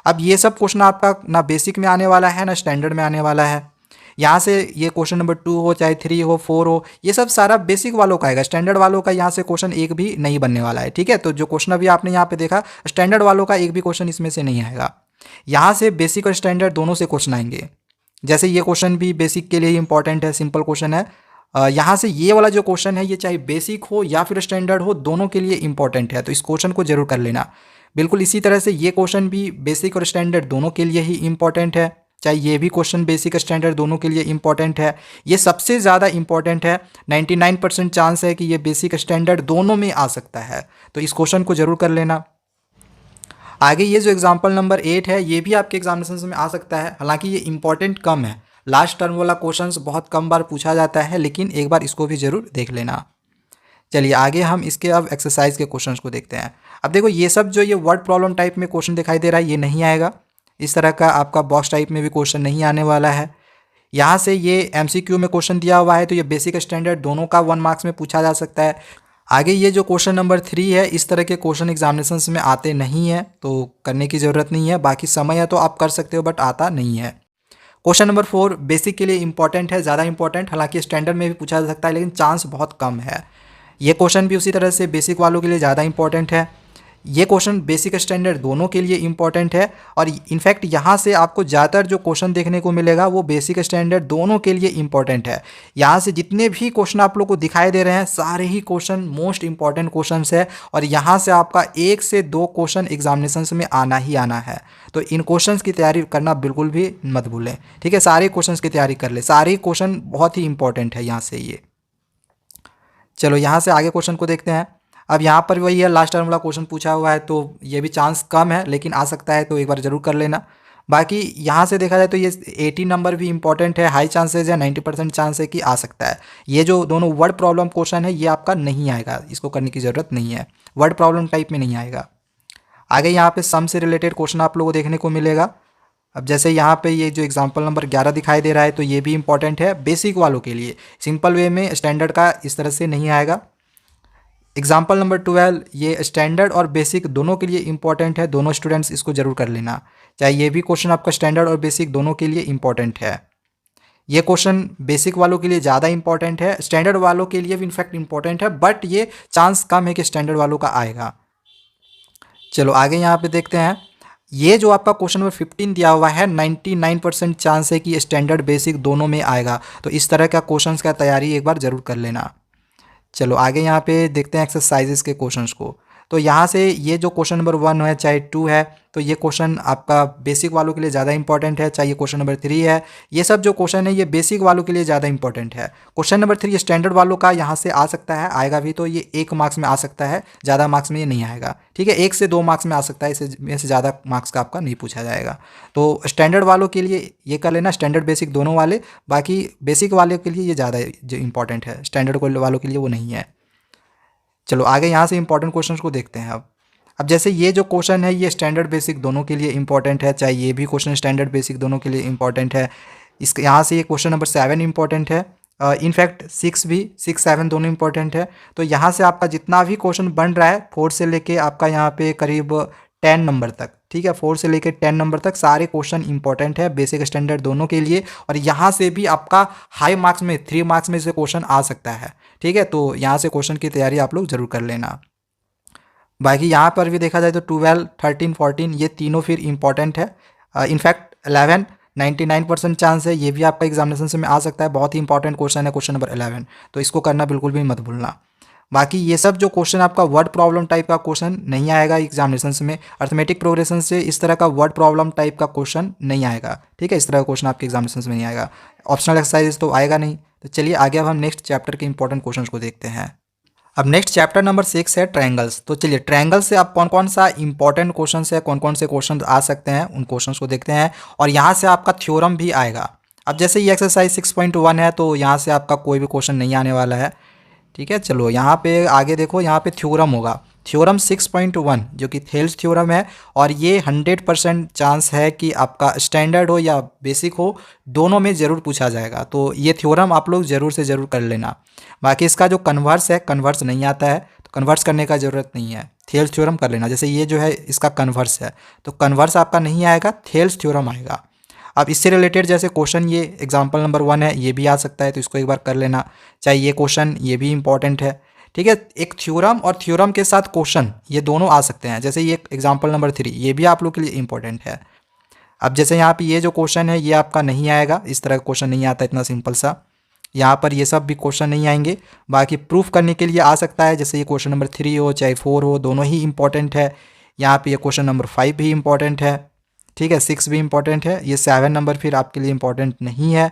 अब ये सब क्वेश्चन आपका ना बेसिक में आने वाला है ना स्टैंडर्ड में आने वाला है। यहाँ से ये क्वेश्चन नंबर 2 हो चाहे 3 हो 4 हो, ये सब सारा बेसिक वालों का आएगा। स्टैंडर्ड वालों का यहाँ से क्वेश्चन एक भी नहीं बनने वाला है, ठीक है। तो जो क्वेश्चन अभी आपने यहाँ पे देखा, स्टैंडर्ड वालों का एक भी क्वेश्चन इसमें से नहीं आएगा। यहाँ से बेसिक और स्टैंडर्ड दोनों से क्वेश्चन आएंगे। जैसे ये क्वेश्चन भी बेसिक के लिए इंपॉर्टेंट है, सिंपल क्वेश्चन है। यहाँ से ये वाला जो क्वेश्चन है ये चाहे बेसिक हो या फिर स्टैंडर्ड हो, दोनों के लिए इंपॉर्टेंट है। तो इस क्वेश्चन को जरूर कर लेना। बिल्कुल इसी तरह से ये क्वेश्चन भी बेसिक और स्टैंडर्ड दोनों के लिए ही इंपॉर्टेंट है, चाहे ये भी क्वेश्चन बेसिक स्टैंडर्ड दोनों के लिए इंपॉर्टेंट है। ये सबसे ज़्यादा इंपॉर्टेंट है, 99% चांस है कि ये बेसिक स्टैंडर्ड दोनों में आ सकता है। तो इस क्वेश्चन को जरूर कर लेना। आगे ये जो एग्जाम्पल नंबर 8 है ये भी आपके एग्जामिनेशन में आ सकता है, हालांकि ये इंपॉर्टेंट कम है। लास्ट टर्म वाला क्वेश्चंस बहुत कम बार पूछा जाता है, लेकिन एक बार इसको भी जरूर देख लेना। चलिए आगे हम इसके अब एक्सरसाइज के क्वेश्चंस को देखते हैं। अब देखो ये सब जो ये वर्ड प्रॉब्लम टाइप में क्वेश्चन दिखाई दे रहा है ये नहीं आएगा। इस तरह का आपका बॉक्स टाइप में भी क्वेश्चन नहीं आने वाला है। यहाँ से ये MCQ में क्वेश्चन दिया हुआ है तो ये बेसिक स्टैंडर्ड दोनों का 1 मार्क्स में पूछा जा सकता है। आगे ये जो क्वेश्चन नंबर 3 है, इस तरह के क्वेश्चन एग्जामिनेशंस में आते नहीं हैं, तो करने की ज़रूरत नहीं है। बाकी समय है तो आप कर सकते हो, बट आता नहीं है। क्वेश्चन नंबर 4 बेसिक के लिए इंपॉर्टेंट है, ज़्यादा इंपॉर्टेंट, हालांकि स्टैंडर्ड में भी पूछा जा सकता है लेकिन चांस बहुत कम है। ये क्वेश्चन भी उसी तरह से बेसिक वालों के लिए ज़्यादा इंपॉर्टेंट है। ये क्वेश्चन बेसिक स्टैंडर्ड दोनों के लिए इंपॉर्टेंट है, और इनफैक्ट यहाँ से आपको ज़्यादातर जो क्वेश्चन देखने को मिलेगा वो बेसिक स्टैंडर्ड दोनों के लिए इंपॉर्टेंट है। यहाँ से जितने भी क्वेश्चन आप लोग को दिखाई दे रहे हैं सारे ही क्वेश्चन मोस्ट इंपॉर्टेंट क्वेश्चन है, और यहाँ से आपका 1 से 2 क्वेश्चन एग्जामिनेशन में आना ही आना है। तो इन क्वेश्चन की तैयारी करना बिल्कुल भी मत भूलें, ठीक है। सारे क्वेश्चन की तैयारी कर ले, सारे क्वेश्चन बहुत ही इंपॉर्टेंट है यहाँ से ये। चलो यहाँ से आगे क्वेश्चन को देखते हैं। अब यहाँ पर वही है, लास्ट टर्म वाला क्वेश्चन पूछा हुआ है तो ये भी चांस कम है, लेकिन आ सकता है, तो एक बार जरूर कर लेना। बाकी यहाँ से देखा जाए तो ये 80 नंबर भी इंपॉर्टेंट है, हाई चांसेज है, 90% चांस है कि आ सकता है। ये जो दोनों वर्ड प्रॉब्लम क्वेश्चन है ये आपका नहीं आएगा, इसको करने की ज़रूरत नहीं है, वर्ड प्रॉब्लम टाइप में नहीं आएगा। आगे यहाँ पे सम से रिलेटेड क्वेश्चन आप लोगों को देखने को मिलेगा। अब जैसे यहाँ पे ये जो एग्जाम्पल नंबर 11 दिखाई दे रहा है तो ये भी इंपॉर्टेंट है बेसिक वालों के लिए, सिंपल वे में स्टैंडर्ड का इस तरह से नहीं आएगा। एग्जाम्पल नंबर 12 ये स्टैंडर्ड और बेसिक दोनों के लिए इंपॉर्टेंट है, दोनों स्टूडेंट्स इसको जरूर कर लेना, चाहे ये भी क्वेश्चन आपका स्टैंडर्ड और बेसिक दोनों के लिए इंपॉर्टेंट है। ये क्वेश्चन बेसिक वालों के लिए ज़्यादा इंपॉर्टेंट है, स्टैंडर्ड वालों के लिए भी इनफैक्ट इंपॉर्टेंट है, बट ये चांस कम है कि स्टैंडर्ड वालों का आएगा। चलो आगे यहाँ पे देखते हैं। ये जो आपका क्वेश्चन नंबर 15 दिया हुआ है 99% चांस है कि स्टैंडर्ड बेसिक दोनों में आएगा, तो इस तरह का क्वेश्चंस का तैयारी एक बार ज़रूर कर लेना। चलो आगे यहाँ पे देखते हैं एक्सरसाइजेस के क्वेश्चंस को। तो यहाँ से ये जो क्वेश्चन नंबर 1 है चाहे 2 है, तो ये क्वेश्चन आपका बेसिक वालों के लिए ज़्यादा इंपॉर्टेंट है, चाहे ये क्वेश्चन नंबर 3 है, ये सब जो क्वेश्चन है ये बेसिक वालों के लिए ज़्यादा इंपॉर्टेंट है। क्वेश्चन नंबर 3 स्टैंडर्ड वालों का यहाँ से आ सकता है, आएगा भी, तो ये 1 मार्क्स में आ सकता है, ज़्यादा मार्क्स में ये नहीं आएगा, ठीक है, 1 से 2 मार्क्स में आ सकता है, इससे ज़्यादा मार्क्स का आपका नहीं पूछा जाएगा। तो स्टैंडर्ड वालों के लिए ये कर लेना, स्टैंडर्ड बेसिक दोनों वाले, बाकी बेसिक वाले के लिए ये ज़्यादा इंपॉर्टेंट है, स्टैंडर्ड वालों के लिए वो नहीं है। चलो आगे यहाँ से इंपॉर्टेंट क्वेश्चंस को देखते हैं। अब जैसे ये जो क्वेश्चन है ये स्टैंडर्ड बेसिक दोनों के लिए इंपॉर्टेंट है, चाहे ये भी क्वेश्चन स्टैंडर्ड बेसिक दोनों के लिए इंपॉर्टेंट है। इसके यहाँ से ये क्वेश्चन नंबर 7 इंपॉर्टेंट है, इनफैक्ट 6 7 दोनों इंपॉर्टेंट है। तो यहाँ से आपका जितना भी क्वेश्चन बन रहा है 4 से लेके आपका यहाँ पे करीब 10 नंबर तक, ठीक है, 4 से लेके 10 नंबर तक सारे क्वेश्चन इंपॉर्टेंट है बेसिक स्टैंडर्ड दोनों के लिए। और यहाँ से भी आपका हाई मार्क्स में 3 मार्क्स में से क्वेश्चन आ सकता है, ठीक है, तो यहाँ से क्वेश्चन की तैयारी आप लोग जरूर कर लेना। बाकी यहाँ पर भी देखा जाए तो 12 13 14 ये तीनों फिर इंपॉर्टेंट है। इनफैक्ट 11 99% चांस है ये भी आपका एग्जामिनेशन में आ सकता है, बहुत ही इंपॉर्टेंट क्वेश्चन है क्वेश्चन नंबर 11, तो इसको करना बिल्कुल भी मत भूलना। बाकी ये सब जो क्वेश्चन आपका वर्ड प्रॉब्लम टाइप का क्वेश्चन नहीं आएगा एग्जामिनेशन में, अर्थमेटिक प्रोग्रेशन से इस तरह का वर्ड प्रॉब्लम टाइप का क्वेश्चन नहीं आएगा, ठीक है, इस तरह का क्वेश्चन आपके एग्जामिनेशन में नहीं आएगा, ऑप्शनल एक्सरसाइज तो आएगा नहीं। तो चलिए आगे अब हम नेक्स्ट चैप्टर के इंपॉर्टेंट क्वेश्चन को देखते हैं। अब नेक्स्ट चैप्टर नंबर 6 है ट्रायंगल्स। तो चलिए ट्रायंगल से आप कौन कौन सा इंपॉर्टेंट क्वेश्चन है, कौन कौन से क्वेश्चन आ सकते हैं, उन क्वेश्चंस को देखते हैं। और यहाँ से आपका थ्योरम भी आएगा। अब जैसे ये एक्सरसाइज 6.1 है तो यहाँ से आपका कोई भी क्वेश्चन नहीं आने वाला है, ठीक है। चलो यहाँ पे आगे देखो, यहाँ पे थ्योरम होगा, थ्योरम 6.1 जो कि थेल्स थ्योरम है, और ये 100% चांस है कि आपका स्टैंडर्ड हो या बेसिक हो दोनों में ज़रूर पूछा जाएगा, तो ये थ्योरम आप लोग ज़रूर से ज़रूर कर लेना। बाकी इसका जो कन्वर्स है, कन्वर्स नहीं आता है तो कन्वर्स करने का ज़रूरत नहीं है, थेल्स थ्योरम कर लेना। जैसे ये जो है इसका कन्वर्स है तो कन्वर्स आपका नहीं आएगा, थेल्स थ्योरम आएगा। अब इससे रिलेटेड जैसे क्वेश्चन ये एग्जाम्पल नंबर 1 है ये भी आ सकता है, तो इसको एक बार कर लेना, चाहे ये क्वेश्चन ये भी इंपॉर्टेंट है, ठीक है। एक थ्योरम और थ्योरम के साथ क्वेश्चन ये दोनों आ सकते हैं, जैसे ये एग्जाम्पल नंबर 3 ये भी आप लोग के लिए इंपॉर्टेंट है। अब जैसे यहाँ पे ये जो क्वेश्चन है ये आपका नहीं आएगा, इस तरह का क्वेश्चन नहीं आता इतना सिंपल सा, यहाँ पर ये सब भी क्वेश्चन नहीं आएंगे। बाकी प्रूफ करने के लिए आ सकता है, जैसे ये क्वेश्चन नंबर 3 हो चाहे 4 हो दोनों ही इंपॉर्टेंट है। यहाँ पे ये क्वेश्चन नंबर 5 भी इंपॉर्टेंट है, ठीक है, 6 भी इंपॉर्टेंट है, ये 7 नंबर फिर आपके लिए इंपॉर्टेंट नहीं है।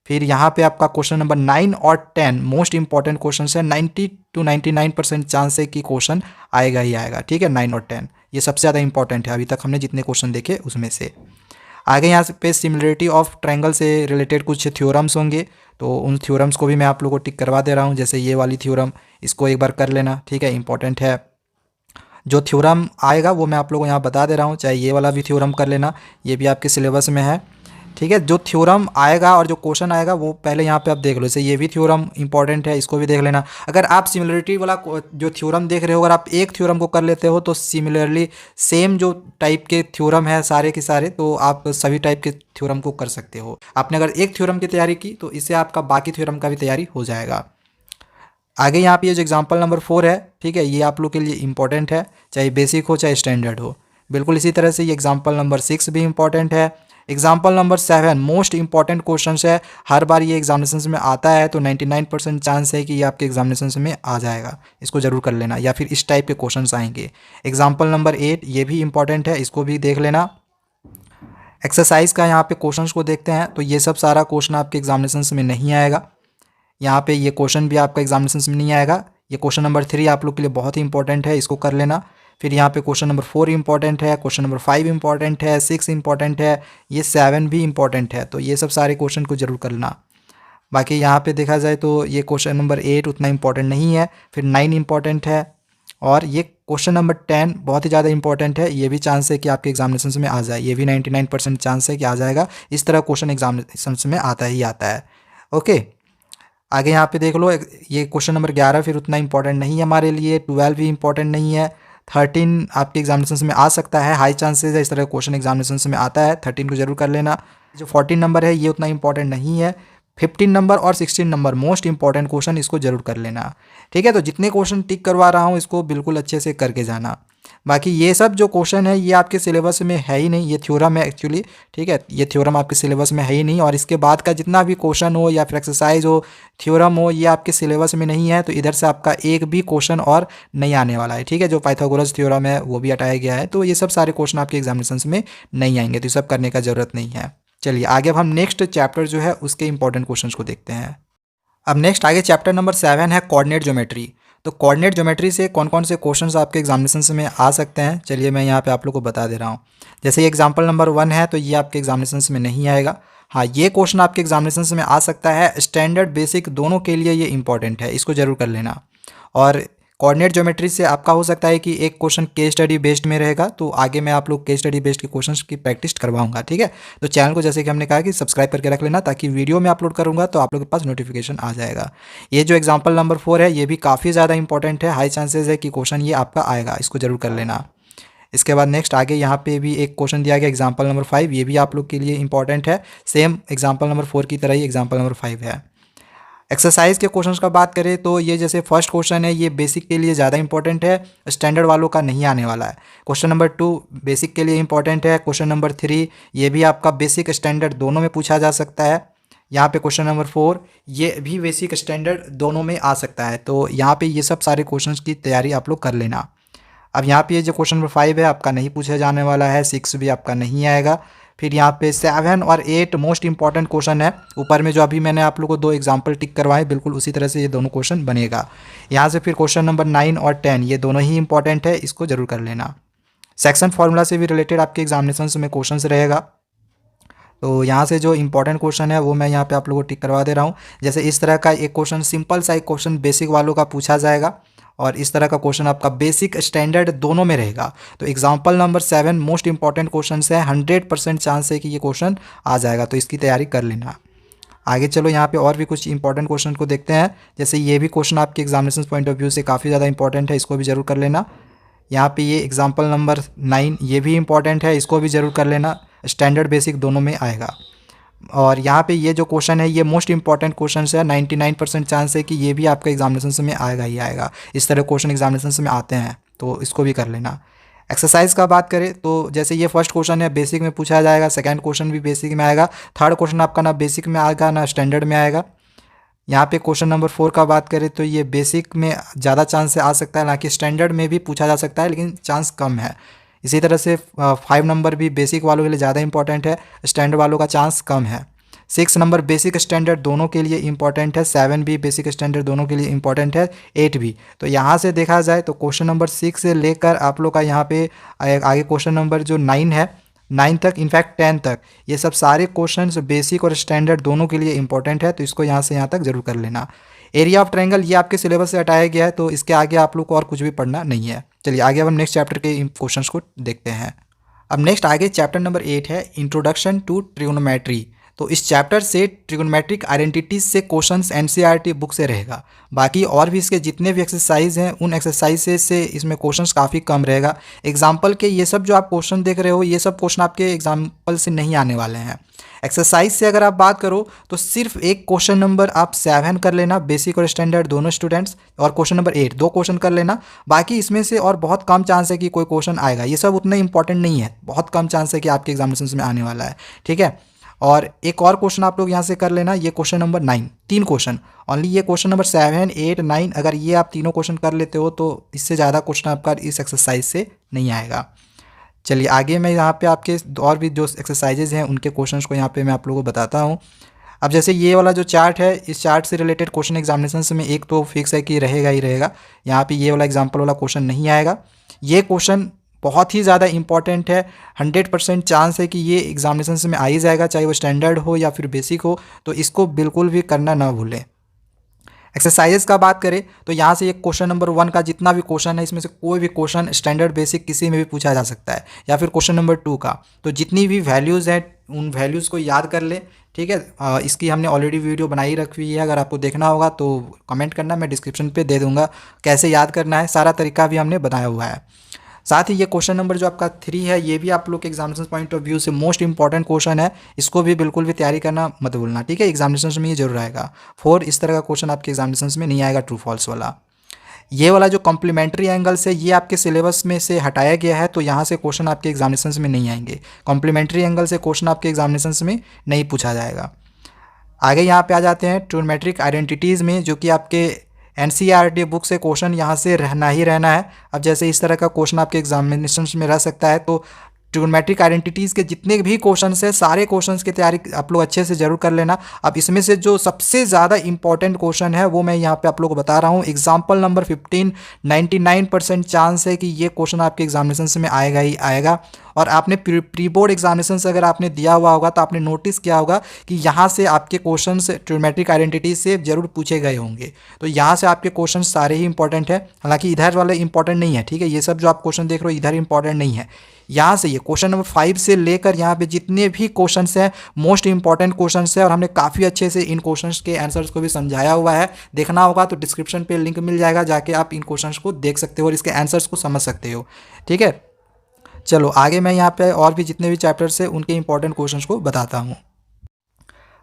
फिर यहाँ पे आपका क्वेश्चन नंबर 9 और 10 मोस्ट इंपॉर्टेंट क्वेश्चन है, 90 to 99% चांस है कि क्वेश्चन आएगा ही आएगा, ठीक है, 9 और 10 ये सबसे ज़्यादा इंपॉर्टेंट है अभी तक हमने जितने क्वेश्चन देखे उसमें से। आगे यहाँ पे सिमिलरिटी ऑफ ट्रायंगल से रिलेटेड कुछ थ्योरम्स होंगे, तो उन थ्योरम्स को भी मैं आप लोगों को टिक करवा दे रहा हूँ। जैसे ये वाली थ्योरम, इसको एक बार कर लेना, ठीक है, इंपॉर्टेंट है। जो थ्योरम आएगा वो मैं आप लोगों को यहाँ बता दे रहा हूँ, चाहे ये वाला भी थ्योरम कर लेना, ये भी आपके सिलेबस में है, ठीक है। जो थ्योरम आएगा और जो क्वेश्चन आएगा वो पहले यहाँ पे आप देख लो, जैसे ये भी थ्योरम इंपॉर्टेंट है, इसको भी देख लेना। अगर आप सिमिलरिटी वाला जो थ्योरम देख रहे हो, अगर आप एक थ्योरम को कर लेते हो तो सिमिलरली सेम जो टाइप के थ्योरम है सारे के सारे, तो आप सभी टाइप के थ्योरम को कर सकते हो। आपने अगर एक थ्योरम की तैयारी की तो इससे आपका बाकी थ्योरम का भी तैयारी हो जाएगा। आगे यहाँ पे ये जो एग्जाम्पल नंबर 4 है, ठीक है, ये आप लोग के लिए इंपॉर्टेंट है, चाहे बेसिक हो चाहे स्टैंडर्ड हो। बिल्कुल इसी तरह से ये एग्जाम्पल नंबर 6 भी इंपॉर्टेंट है। Example number 7 most important question है, हर बार ये एग्जामिनेशन में आता है, तो 99% चांस है कि ये आपके एग्जामिनेशन में आ जाएगा, इसको जरूर कर लेना, या फिर इस टाइप के क्वेश्चन आएंगे। एग्जाम्पल नंबर 8 ये भी इंपॉर्टेंट है, इसको भी देख लेना। एक्सरसाइज का यहाँ पे क्वेश्चन को देखते हैं, तो ये सब सारा क्वेश्चन आपके एग्जामिनेशन में नहीं आएगा। यहाँ पे ये क्वेश्चन भी आपका एग्जामिनेशन में नहीं आएगा। ये क्वेश्चन नंबर 3 आप लोग के लिए बहुत ही इंपॉर्टेंट है, इसको कर लेना। फिर यहाँ पे क्वेश्चन नंबर 4 इंपॉर्टेंट है, क्वेश्चन नंबर 5 इंपॉर्टेंट है, 6 इंपॉर्टेंट है, ये 7 भी इंपॉर्टेंट है, तो ये सब सारे क्वेश्चन को जरूर कर लेना। बाकी यहाँ पे देखा जाए तो ये क्वेश्चन नंबर 8 उतना इंपॉर्टेंट नहीं है, फिर 9 इंपॉर्टेंट है, और ये क्वेश्चन नंबर 10 बहुत ही ज़्यादा इंपॉर्टेंट है, ये भी चांस है कि आपके एग्जामिनेशन में आ जाए, ये भी 99% चांस है कि आ जाएगा। इस तरह क्वेश्चन एग्जामिनेशन में आता ही आता है। ओके, आगे यहाँ पे देख लो, ये क्वेश्चन नंबर 11 फिर उतना इंपॉर्टेंट नहीं है हमारे लिए, 12 भी इंपॉर्टेंट नहीं है, 13 आपके एग्जामिनेशन में आ सकता है, हाई चांसेस है इस तरह क्वेश्चन एग्जामिनेशन में आता है, 13 को जरूर कर लेना। जो 14 नंबर है ये उतना इंपॉर्टेंट नहीं है, 15 नंबर और 16 नंबर मोस्ट इंपॉर्टेंट क्वेश्चन, इसको जरूर कर लेना। ठीक है, तो जितने क्वेश्चन टिक करवा रहा हूँ इसको बिल्कुल अच्छे से करके जाना। बाकी ये सब जो क्वेश्चन है ये आपके सिलेबस में है ही नहीं, ये थ्योरम है एक्चुअली। ठीक है, ये थ्योरम आपके सिलेबस में है ही नहीं, और इसके बाद का जितना भी क्वेश्चन हो या फिर एक्सरसाइज हो, थ्योरम हो, ये आपके सिलेबस में नहीं है। तो इधर से आपका एक भी क्वेश्चन और नहीं आने वाला है। ठीक है, जो पाइथागोरस थ्योरम है वो भी हटाया गया है, तो ये सब सारे क्वेश्चन आपके एग्जामिनेशन में नहीं आएंगे, तो ये सब करने का ज़रूरत नहीं है। चलिए आगे अब हम नेक्स्ट चैप्टर जो है उसके इंपॉर्टेंट क्वेश्चंस को देखते हैं। अब नेक्स्ट आगे चैप्टर नंबर 7 है कोऑर्डिनेट ज्योमेट्री। तो कोऑर्डिनेट ज्योमेट्री से कौन कौन से क्वेश्चंस आपके एग्जामिनेशन में आ सकते हैं, चलिए मैं यहाँ पे आप लोग को बता दे रहा हूँ। जैसे ये एग्जाम्पल नंबर 1 है, तो ये आपके एग्जामिनेशन में नहीं आएगा। हाँ, ये क्वेश्चन आपके एग्जामिनेशन में आ सकता है, स्टैंडर्ड बेसिक दोनों के लिए ये इंपॉर्टेंट है, इसको जरूर कर लेना। और कोऑर्डिनेट ज्योमेट्री से आपका हो सकता है कि एक क्वेश्चन केस स्टडी बेस्ड में रहेगा, तो आगे मैं आप लोग केस स्टडी बेस्ड के क्वेश्चंस की प्रैक्टिस करवाऊंगा। ठीक है, तो चैनल को जैसे कि हमने कहा कि सब्सक्राइब करके रख लेना, ताकि वीडियो में अपलोड करूंगा तो आप लोग के पास नोटिफिकेशन आ जाएगा। ये जो एग्जाम्पल नंबर 4 है ये भी काफ़ी ज़्यादा इंपॉर्टेंट है, हाई चांसेस है कि क्वेश्चन ये आपका आएगा, इसको जरूर कर लेना। इसके बाद नेक्स्ट आगे यहाँ पे भी एक क्वेश्चन दिया गया एग्जाम्पल नंबर 5, ये भी आप लोग के लिए इंपॉर्टेंट है, सेम एग्जाम्पल नंबर 4 की तरह ही एग्जाम्पल नंबर 5 है। एक्सरसाइज के क्वेश्चंस का बात करें तो ये जैसे फर्स्ट क्वेश्चन है ये बेसिक के लिए ज़्यादा इंपॉर्टेंट है, स्टैंडर्ड वालों का नहीं आने वाला है। क्वेश्चन नंबर 2 बेसिक के लिए इंपॉर्टेंट है। क्वेश्चन नंबर 3 ये भी आपका बेसिक स्टैंडर्ड दोनों में पूछा जा सकता है। यहाँ पे क्वेश्चन नंबर 4 ये भी बेसिक स्टैंडर्ड दोनों में आ सकता है। तो यहाँ पे ये सब सारे क्वेश्चन की तैयारी आप लोग कर लेना। अब यहाँ पे ये जो क्वेश्चन नंबर 5 है आपका नहीं पूछा जाने वाला है, 6 भी आपका नहीं आएगा। फिर यहाँ पे 7 और 8 मोस्ट इंपॉर्टेंट क्वेश्चन है। ऊपर में जो अभी मैंने आप लोगों को 2 एग्जाम्पल टिक करवाए बिल्कुल उसी तरह से ये दोनों क्वेश्चन बनेगा। यहाँ से फिर क्वेश्चन नंबर 9 और 10 ये दोनों ही इंपॉर्टेंट है, इसको जरूर कर लेना। सेक्शन फार्मूला से भी रिलेटेड आपके एग्जामिनेशन में क्वेश्चन रहेगा। तो यहाँ से जो इंपॉर्टेंट क्वेश्चन है वो मैं यहाँ पे आप लोगों को टिक करवा दे रहा हूँ। जैसे इस तरह का एक क्वेश्चन सिंपल सा एक क्वेश्चन बेसिक वालों का पूछा जाएगा, और इस तरह का क्वेश्चन आपका बेसिक स्टैंडर्ड दोनों में रहेगा। तो example number 7 most important question है, 100% चांस है कि ये क्वेश्चन आ जाएगा, तो इसकी तैयारी कर लेना। आगे चलो यहाँ पे और भी कुछ इंपॉर्टेंट क्वेश्चन को देखते हैं। जैसे ये भी क्वेश्चन आपके एग्जामिनेशन पॉइंट ऑफ व्यू से काफ़ी ज़्यादा इंपॉर्टेंट है, इसको भी जरूर कर लेना। यहाँ पे ये एग्जाम्पल नंबर 9 ये भी इंपॉर्टेंट है, इसको भी जरूर कर लेना, स्टैंडर्ड बेसिक दोनों में आएगा। और यहाँ पे ये जो क्वेश्चन है ये मोस्ट इंपॉर्टेंट क्वेश्चन है, 99% चांस है कि ये भी आपका एग्जामिनेशन में आएगा ही आएगा। इस तरह क्वेश्चन एग्जामिनेशन में आते हैं, तो इसको भी कर लेना। एक्सरसाइज का बात करें तो जैसे ये फर्स्ट क्वेश्चन है बेसिक में पूछा जाएगा, सेकंड क्वेश्चन भी बेसिक में आएगा, थर्ड क्वेश्चन आपका ना बेसिक में आएगा ना स्टैंडर्ड में आएगा। यहाँ पे क्वेश्चन नंबर 4 का बात करें तो ये बेसिक में ज़्यादा चांस से आ सकता है, ना कि स्टैंडर्ड में भी पूछा जा सकता है लेकिन चांस कम है। इसी तरह से 5 नंबर भी बेसिक वालों के लिए ज़्यादा इंपॉर्टेंट है, स्टैंडर्ड वालों का चांस कम है। 6 नंबर बेसिक स्टैंडर्ड दोनों के लिए इंपॉर्टेंट है, 7 भी बेसिक स्टैंडर्ड दोनों के लिए इंपॉर्टेंट है, 8 भी। तो यहाँ से देखा जाए तो क्वेश्चन नंबर 6 से लेकर आप लोग का यहाँ पे आगे क्वेश्चन नंबर जो 9 है, 9 तक इनफैक्ट 10 तक ये सब सारे क्वेश्चंस बेसिक और स्टैंडर्ड दोनों के लिए इंपॉर्टेंट है, तो इसको यहाँ से यहाँ तक जरूर कर लेना। एरिया ऑफ ट्रायंगल ये आपके सिलेबस से हटाया गया है, तो इसके आगे आप लोग को और कुछ भी पढ़ना नहीं है। चलिए आगे अब हम नेक्स्ट चैप्टर के क्वेश्चंस को देखते हैं। अब नेक्स्ट आगे चैप्टर नंबर 8 है इंट्रोडक्शन टू ट्रिग्नोमेट्री। तो इस चैप्टर से ट्रिग्नोमेट्रिक आइडेंटिटीज से क्वेश्चंस एनसीईआरटी बुक से रहेगा। बाकी और भी इसके जितने भी एक्सरसाइज हैं उन एक्सरसाइजेज से इसमें क्वेश्चंस काफ़ी कम रहेगा। एग्जाम्पल के ये सब जो आप क्वेश्चन देख रहे हो ये सब क्वेश्चन आपके एग्जाम्पल से नहीं आने वाले हैं। एक्सरसाइज से अगर आप बात करो तो सिर्फ एक क्वेश्चन नंबर आप 7 कर लेना, बेसिक और स्टैंडर्ड दोनों स्टूडेंट्स, और क्वेश्चन नंबर 8 2 क्वेश्चन कर लेना। बाकी इसमें से और बहुत कम चांस है कि कोई क्वेश्चन आएगा, ये सब उतना इंपॉर्टेंट नहीं है, बहुत कम चांस है कि आपके एग्जामिनेशन में आने वाला है। ठीक है, और एक और क्वेश्चन आप लोग यहाँ से कर लेना, ये क्वेश्चन नंबर 9 3 क्वेश्चन ओनली, ये क्वेश्चन नंबर 7 8 9 अगर ये आप तीनों क्वेश्चन कर लेते हो तो इससे ज़्यादा क्वेश्चन आपका इस एक्सरसाइज से नहीं आएगा। चलिए आगे मैं यहाँ पे आपके और भी जो एक्सरसाइजेज हैं उनके क्वेश्चंस को यहाँ पे मैं आप लोगों को बताता हूँ। अब जैसे ये वाला जो चार्ट है, इस चार्ट से रिलेटेड क्वेश्चन एग्जामिनेशन में एक तो फिक्स है कि रहेगा ही रहेगा। यहाँ पे ये वाला एग्जाम्पल वाला क्वेश्चन नहीं आएगा। ये क्वेश्चन बहुत ही ज़्यादा इंपॉर्टेंट है, 100% चांस है कि ये एग्जामिनेशन में आ ही जाएगा, चाहे वो स्टैंडर्ड हो या फिर बेसिक हो, तो इसको बिल्कुल भी करना ना भूलें। एक्सरसाइजेस का बात करें तो यहाँ से ये क्वेश्चन नंबर 1 का जितना भी क्वेश्चन है इसमें से कोई भी क्वेश्चन स्टैंडर्ड बेसिक किसी में भी पूछा जा सकता है, या फिर क्वेश्चन नंबर 2 का। तो जितनी भी वैल्यूज़ हैं उन वैल्यूज़ को याद कर ले, ठीक है। इसकी हमने ऑलरेडी वीडियो बनाई रखी हुई है, अगर आपको देखना होगा तो कमेंट करना, मैं डिस्क्रिप्शन पे दे दूँगा कैसे याद करना है, सारा तरीका भी हमने बताया हुआ है। साथ ही ये क्वेश्चन नंबर जो आपका 3 है ये भी आप लोग के एग्जामिनेशन पॉइंट ऑफ व्यू से मोस्ट इंपॉर्टेंट क्वेश्चन है, इसको भी बिल्कुल भी तैयारी करना मत भूलना, ठीक है। एग्जामिनेशन में ये जरूर आएगा। 4 इस तरह का क्वेश्चन आपके एग्जामिनेशन में नहीं आएगा, ट्रू फॉल्स वाला। ये वाला जो कॉम्प्लीमेंट्री एंगल से ये आपके सिलेबस में से हटाया गया है, तो यहाँ से क्वेश्चन आपके एग्जामिनेशन में नहीं आएंगे। कॉम्प्लीमेंट्री एंगल से क्वेश्चन आपके एग्जामिनेशन में नहीं पूछा जाएगा। आगे यहाँ पे आ जाते हैं ट्रिग्नोमेट्रिक आइडेंटिटीज़ में, जो कि आपके एनसीईआरटी बुक से क्वेश्चन यहाँ से रहना ही रहना है। अब जैसे इस तरह का क्वेश्चन आपके एग्जामिनेशन में रह सकता है, तो ट्रिग्नोमेट्रिक आइडेंटिटीज़ के जितने भी क्वेश्चंस हैं सारे क्वेश्चंस की तैयारी आप लोग अच्छे से जरूर कर लेना। अब इसमें से जो सबसे ज़्यादा इंपॉर्टेंट क्वेश्चन है वो मैं यहाँ पे आप लोग को बता रहा हूँ। एग्जाम्पल नंबर 15 99% चांस है कि ये क्वेश्चन आपके एग्जामिनेशन में आएगा ही आएगा। और आपने प्री बोर्ड एग्जामिनेशन से अगर आपने दिया हुआ होगा तो आपने नोटिस किया होगा कि यहाँ से आपके क्वेश्चन ट्रिग्नोमेट्रिक आइडेंटिटी से जरूर पूछे गए होंगे। तो यहाँ से आपके क्वेश्चन सारे ही इंपॉर्टेंट है, हालांकि इधर वाले इंपॉर्टेंट नहीं है, ठीक है। ये सब जो आप क्वेश्चन देख रहे हो इधर इंपॉर्टेंट नहीं है। यहाँ से ये क्वेश्चन नंबर 5 से लेकर यहाँ पे जितने भी क्वेश्चंस हैं मोस्ट इंपॉर्टेंट क्वेश्चंस हैं, और हमने काफ़ी अच्छे से इन क्वेश्चंस के आंसर्स को भी समझाया हुआ है। देखना होगा तो डिस्क्रिप्शन पे लिंक मिल जाएगा, जाके आप इन क्वेश्चंस को देख सकते हो और इसके आंसर्स को समझ सकते हो, ठीक है। चलो आगे मैं यहाँ पे और भी जितने भी चैप्टर्स हैं उनके इंपॉर्टेंट क्वेश्चंस को बताता हूँ।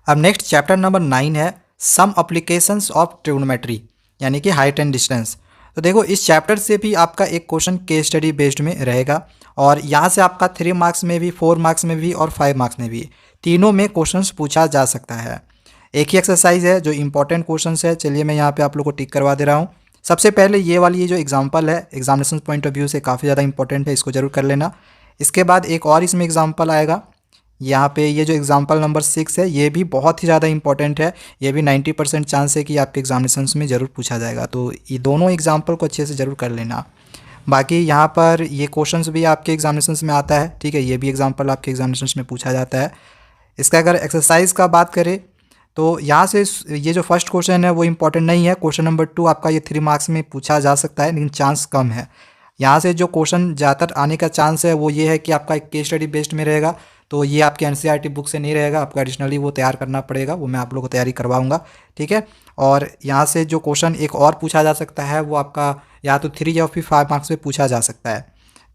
अब नेक्स्ट चैप्टर नंबर 9 है सम एप्लीकेशंस ऑफ ट्रिग्नोमेट्री, यानी कि हाइट एंड डिस्टेंस। तो देखो इस चैप्टर से भी आपका एक क्वेश्चन केस स्टडी बेस्ड में रहेगा, और यहाँ से आपका 3 मार्क्स में भी, 4 मार्क्स में भी और 5 मार्क्स में भी, तीनों में क्वेश्चंस पूछा जा सकता है। एक ही एक्सरसाइज है जो इंपॉर्टेंट क्वेश्चंस है। चलिए मैं यहाँ पे आप लोग को टिक करवा दे रहा हूँ। सबसे पहले ये वाली ये जो एग्जाम्पल है एग्जामिनेशन पॉइंट ऑफ व्यू से काफ़ी ज़्यादा इंपॉर्टेंट है, इसको जरूर कर लेना। इसके बाद एक और इसमें एग्जाम्पल आएगा, यहाँ पे ये जो एग्जाम्पल नंबर 6 है ये भी बहुत ही ज़्यादा इंपॉर्टेंट है। ये भी 90% चांस है कि आपके एग्जामिनेशन में ज़रूर पूछा जाएगा, तो ये दोनों एग्जाम्पल को अच्छे से ज़रूर कर लेना। बाकी यहाँ पर ये क्वेश्चंस भी आपके एग्जामिनेशन में आता है, ठीक है। ये भी एग्जाम्पल आपके एग्जामिनेशन में पूछा जाता है। इसका अगर एक्सरसाइज का बात करें तो यहाँ से ये जो फर्स्ट क्वेश्चन है वो इंपॉर्टेंट नहीं है। क्वेश्चन नंबर 2 आपका ये 3 मार्क्स में पूछा जा सकता है, लेकिन चांस कम है। यहाँ से जो क्वेश्चन ज़्यादातर आने का चांस है वो ये है कि आपका एक केस स्टडी बेस्ड में रहेगा, तो ये आपके एनसीईआरटी बुक से नहीं रहेगा, आपको एडिशनली वो तैयार करना पड़ेगा, वो मैं आप लोगों को तैयारी करवाऊंगा, ठीक है। और यहाँ से जो क्वेश्चन एक और पूछा जा सकता है वो आपका या तो 3 या फिर 5 मार्क्स में पूछा जा सकता है।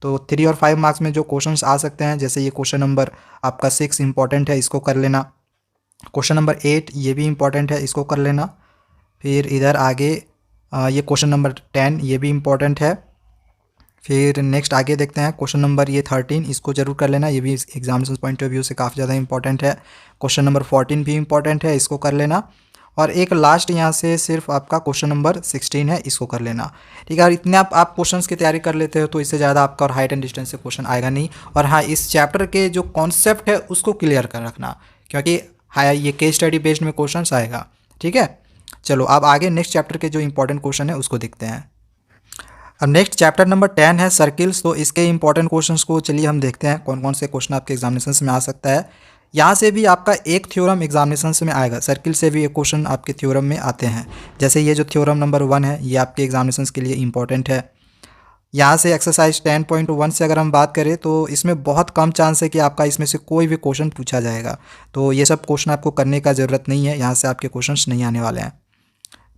तो 3 और 5 मार्क्स में जो क्वेश्चन आ सकते हैं, जैसे ये क्वेश्चन नंबर आपका 6 इंपॉर्टेंट है, इसको कर लेना। क्वेश्चन नंबर 8 ये भी इंपॉर्टेंट है, इसको कर लेना। फिर इधर आगे ये क्वेश्चन नंबर 10 ये भी इंपॉर्टेंट है। फिर नेक्स्ट आगे देखते हैं क्वेश्चन नंबर ये 13, इसको जरूर कर लेना, ये भी एग्जामिनेशन पॉइंट ऑफ व्यू से काफ़ी ज़्यादा इंपॉर्टेंट है। क्वेश्चन नंबर 14 भी इंपॉर्टेंट है, इसको कर लेना। और एक लास्ट यहाँ से सिर्फ आपका क्वेश्चन नंबर 16 है, इसको कर लेना, ठीक है। और इतने आप क्वेश्चंस की तैयारी कर लेते हो तो इससे ज़्यादा आपका और हाइट एंड डिस्टेंस से क्वेश्चन आएगा नहीं। और हाँ, इस चैप्टर के जो कॉन्सेप्ट है उसको क्लियर कर रखना, क्योंकि हाँ ये केस स्टडी बेस्ड में क्वेश्चन आएगा, ठीक है। चलो अब आगे नेक्स्ट चैप्टर के जो इंपॉर्टेंट क्वेश्चन है उसको देखते हैं। अब नेक्स्ट चैप्टर नंबर 10 है सर्किल्स। तो इसके इंपॉर्टेंट क्वेश्चंस को चलिए हम देखते हैं कौन कौन से क्वेश्चन आपके एग्जामिनेशन में आ सकता है। यहाँ से भी आपका एक थ्योरम एग्जामिनेशन में आएगा, सर्किल से भी एक क्वेश्चन आपके थ्योरम में आते हैं। जैसे ये जो थ्योरम नंबर 1 है ये आपके एग्जामिनेशन के लिए इंपॉर्टेंट है। यहाँ से एक्सरसाइज 10.1 से अगर हम बात करें तो इसमें बहुत कम चांस है कि आपका इसमें से कोई भी क्वेश्चन पूछा जाएगा, तो ये सब क्वेश्चन आपको करने का ज़रूरत नहीं है, यहाँ से आपके क्वेश्चंस नहीं आने वाले हैं।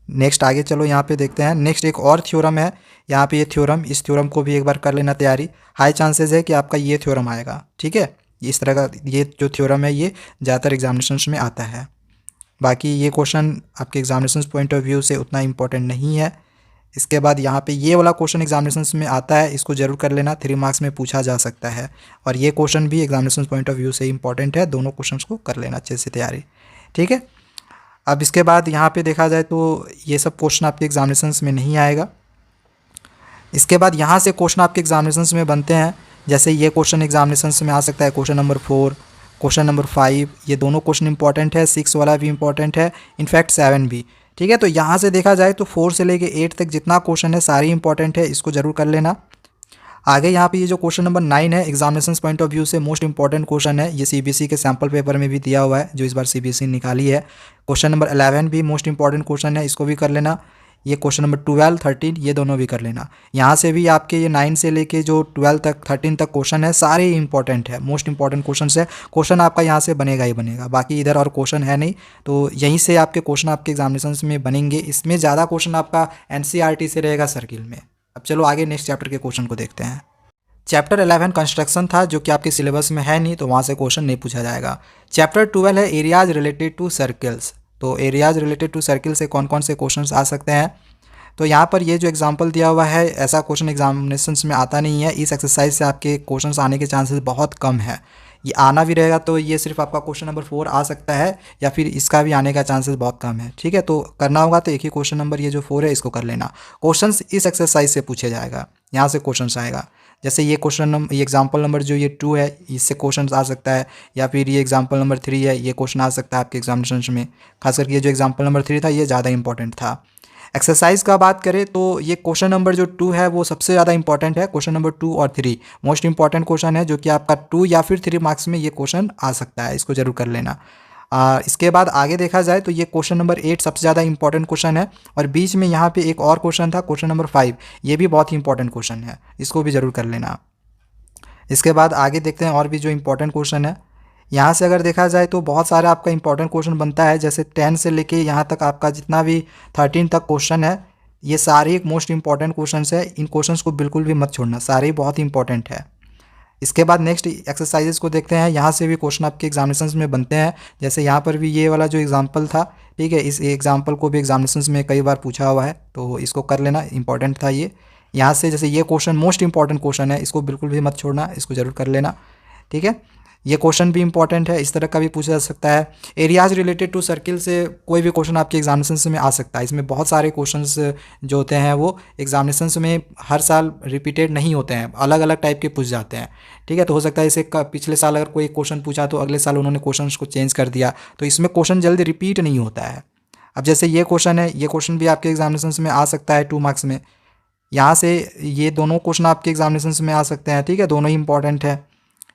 नेक्स्ट आगे चलो यहाँ पे देखते हैं। नेक्स्ट एक और थ्योरम है, यहाँ पे ये थ्योरम, इस थ्योरम को भी एक बार कर लेना तैयारी। हाई चांसेस है कि आपका ये थ्योरम आएगा, ठीक है। इस तरह का ये जो थ्योरम है ये ज़्यादातर एग्जामिनेशन में आता है। बाकी ये क्वेश्चन आपके एग्जामिनेशन पॉइंट ऑफ व्यू से उतना इंपॉर्टेंट नहीं है। इसके बाद यहाँ पे ये वाला क्वेश्चन एग्जामिनेशन में आता है, इसको जरूर कर लेना, 3 मार्क्स में पूछा जा सकता है। और ये क्वेश्चन भी एग्जामिनेशन पॉइंट ऑफ व्यू से इंपॉर्टेंट है, दोनों क्वेश्चन को कर लेना अच्छे से तैयारी, ठीक है। अब इसके बाद यहाँ पे देखा जाए तो ये सब क्वेश्चन आपके एग्जामिनेशन में नहीं आएगा। इसके बाद यहाँ से क्वेश्चन आपके एग्जामिनेशन में बनते हैं, जैसे ये क्वेश्चन एग्जामिनेशन में आ सकता है, क्वेश्चन नंबर 4, क्वेश्चन नंबर 5, ये दोनों क्वेश्चन इंपॉर्टेंट है। 6 वाला भी इंपॉर्टेंट है, इनफैक्ट 7 भी, ठीक है। तो यहाँ से देखा जाए तो 4 से लेके 8 तक जितना क्वेश्चन है सारी इंपॉर्टेंट है, इसको जरूर कर लेना। आगे यहाँ पे ये जो क्वेश्चन नंबर 9 है, एग्जामिनेशन पॉइंट ऑफ व्यू से मोस्ट इंपॉर्टेंट क्वेश्चन है। ये सीबीएसई के सैम्पल पेपर में भी दिया हुआ है जो इस बार सीबीएसई निकाली है। क्वेश्चन नंबर 11 भी मोस्ट इंपॉर्टेंट क्वेश्चन है, इसको भी कर लेना। ये क्वेश्चन नंबर 12, 13 ये दोनों भी कर लेना। यहाँ से भी आपके ये 9 से लेके जो 12 तक 13 तक क्वेश्चन है सारे इंपॉर्टेंट है, मोस्ट इंपॉर्टेंट क्वेश्चन है। क्वेश्चन आपका यहाँ से बनेगा ही बनेगा, बाकी इधर और क्वेश्चन है नहीं, तो यहीं से आपके क्वेश्चन आपके एग्जामिनेशन में बनेंगे। इसमें ज़्यादा क्वेश्चन आपका एनसीईआरटी से रहेगा सर्किल में। अब चलो आगे नेक्स्ट चैप्टर के क्वेश्चन को देखते हैं। चैप्टर 11 कंस्ट्रक्शन था जो कि आपके सिलेबस में है नहीं, तो वहाँ से क्वेश्चन नहीं पूछा जाएगा। चैप्टर 12 है एरियाज रिलेटेड टू सर्कल्स। तो एरियाज रिलेटेड टू सर्किल से कौन कौन से क्वेश्चंस आ सकते हैं, तो यहाँ पर ये जो एग्जांपल दिया हुआ है ऐसा क्वेश्चन एग्जामिनेशंस में आता नहीं है। इस एक्सरसाइज से आपके क्वेश्चंस आने के चांसेस बहुत कम है। ये आना भी रहेगा तो ये सिर्फ आपका क्वेश्चन नंबर 4 आ सकता है, या फिर इसका भी आने का चांसेस बहुत कम है। ठीक है, तो करना होगा तो एक ही क्वेश्चन नंबर ये जो 4 है इसको कर लेना। क्वेश्चंस इस एक्सरसाइज से पूछे जाएगा, यहाँ से क्वेश्चन आएगा। जैसे ये क्वेश्चन नंबर, ये एग्जाम्पल नंबर जो ये 2 है इससे क्वेश्चन आ सकता है, या फिर ये एग्जाम्पल नंबर 3 है ये क्वेश्चन आ सकता है आपके एग्जामिनेशन में। खास करके ये जो एग्जाम्पल नंबर 3 था ये ज़्यादा इंपॉर्टेंट था। एक्सरसाइज का बात करें तो ये क्वेश्चन नंबर जो 2 है वो सबसे ज़्यादा इंपॉर्टेंट है। क्वेश्चन नंबर 2 और 3 मोस्ट इंपॉर्टेंट क्वेश्चन है, जो कि आपका 2 या फिर 3 मार्क्स में ये क्वेश्चन आ सकता है, इसको जरूर कर लेना। इसके बाद आगे देखा जाए तो ये क्वेश्चन नंबर 8 सबसे ज़्यादा इंपॉर्टेंट क्वेश्चन है, और बीच में यहाँ पे एक और क्वेश्चन था क्वेश्चन नंबर 5, ये भी बहुत ही इंपॉर्टेंट क्वेश्चन है, इसको भी जरूर कर लेना। इसके बाद आगे देखते हैं और भी जो इंपॉर्टेंट क्वेश्चन है। यहाँ से अगर देखा जाए तो बहुत सारा आपका इंपॉर्टेंट क्वेश्चन बनता है, जैसे 10 से लेके यहाँ तक आपका जितना भी 13 तक क्वेश्चन है ये सारे एक मोस्ट इंपॉर्टेंट क्वेश्चंस है। इन क्वेश्चंस को बिल्कुल भी मत छोड़ना, सारे ही बहुत इंपॉर्टेंट है। इसके बाद नेक्स्ट एक्सरसाइजेस को देखते हैं। यहाँ से भी क्वेश्चन आपके एग्जामिनेशंस में बनते हैं, जैसे यहाँ पर भी ये वाला जो एग्जांपल था, ठीक है, इस एग्जांपल को भी एग्जामिनेशंस में कई बार पूछा हुआ है, तो इसको कर लेना, इंपॉर्टेंट था ये। यहाँ से जैसे ये क्वेश्चन मोस्ट इंपॉर्टेंट क्वेश्चन है, इसको बिल्कुल भी मत छोड़ना, इसको जरूर कर लेना। ठीक है, ये क्वेश्चन भी इंपॉर्टेंट है, इस तरह का भी पूछा जा सकता है। एरियाज रिलेटेड टू सर्किल से कोई भी क्वेश्चन आपके एग्जामिनेशंस में आ सकता है। इसमें बहुत सारे क्वेश्चंस जो होते हैं वो एग्जामिनेशंस में हर साल रिपीटेड नहीं होते हैं, अलग अलग टाइप के पूछ जाते हैं। ठीक है, तो हो सकता है इसे पिछले साल अगर कोई क्वेश्चन पूछा तो अगले साल उन्होंने क्वेश्चन को चेंज कर दिया, तो इसमें क्वेश्चन जल्दी रिपीट नहीं होता है। अब जैसे ये क्वेश्चन है, ये क्वेश्चन भी आपके एग्जामिनेशंस में आ सकता है 2 मार्क्स में। यहाँ से ये दोनों क्वेश्चन आपके एग्जामिनेशंस में आ सकते हैं, ठीक है, दोनों ही इंपॉर्टेंट है।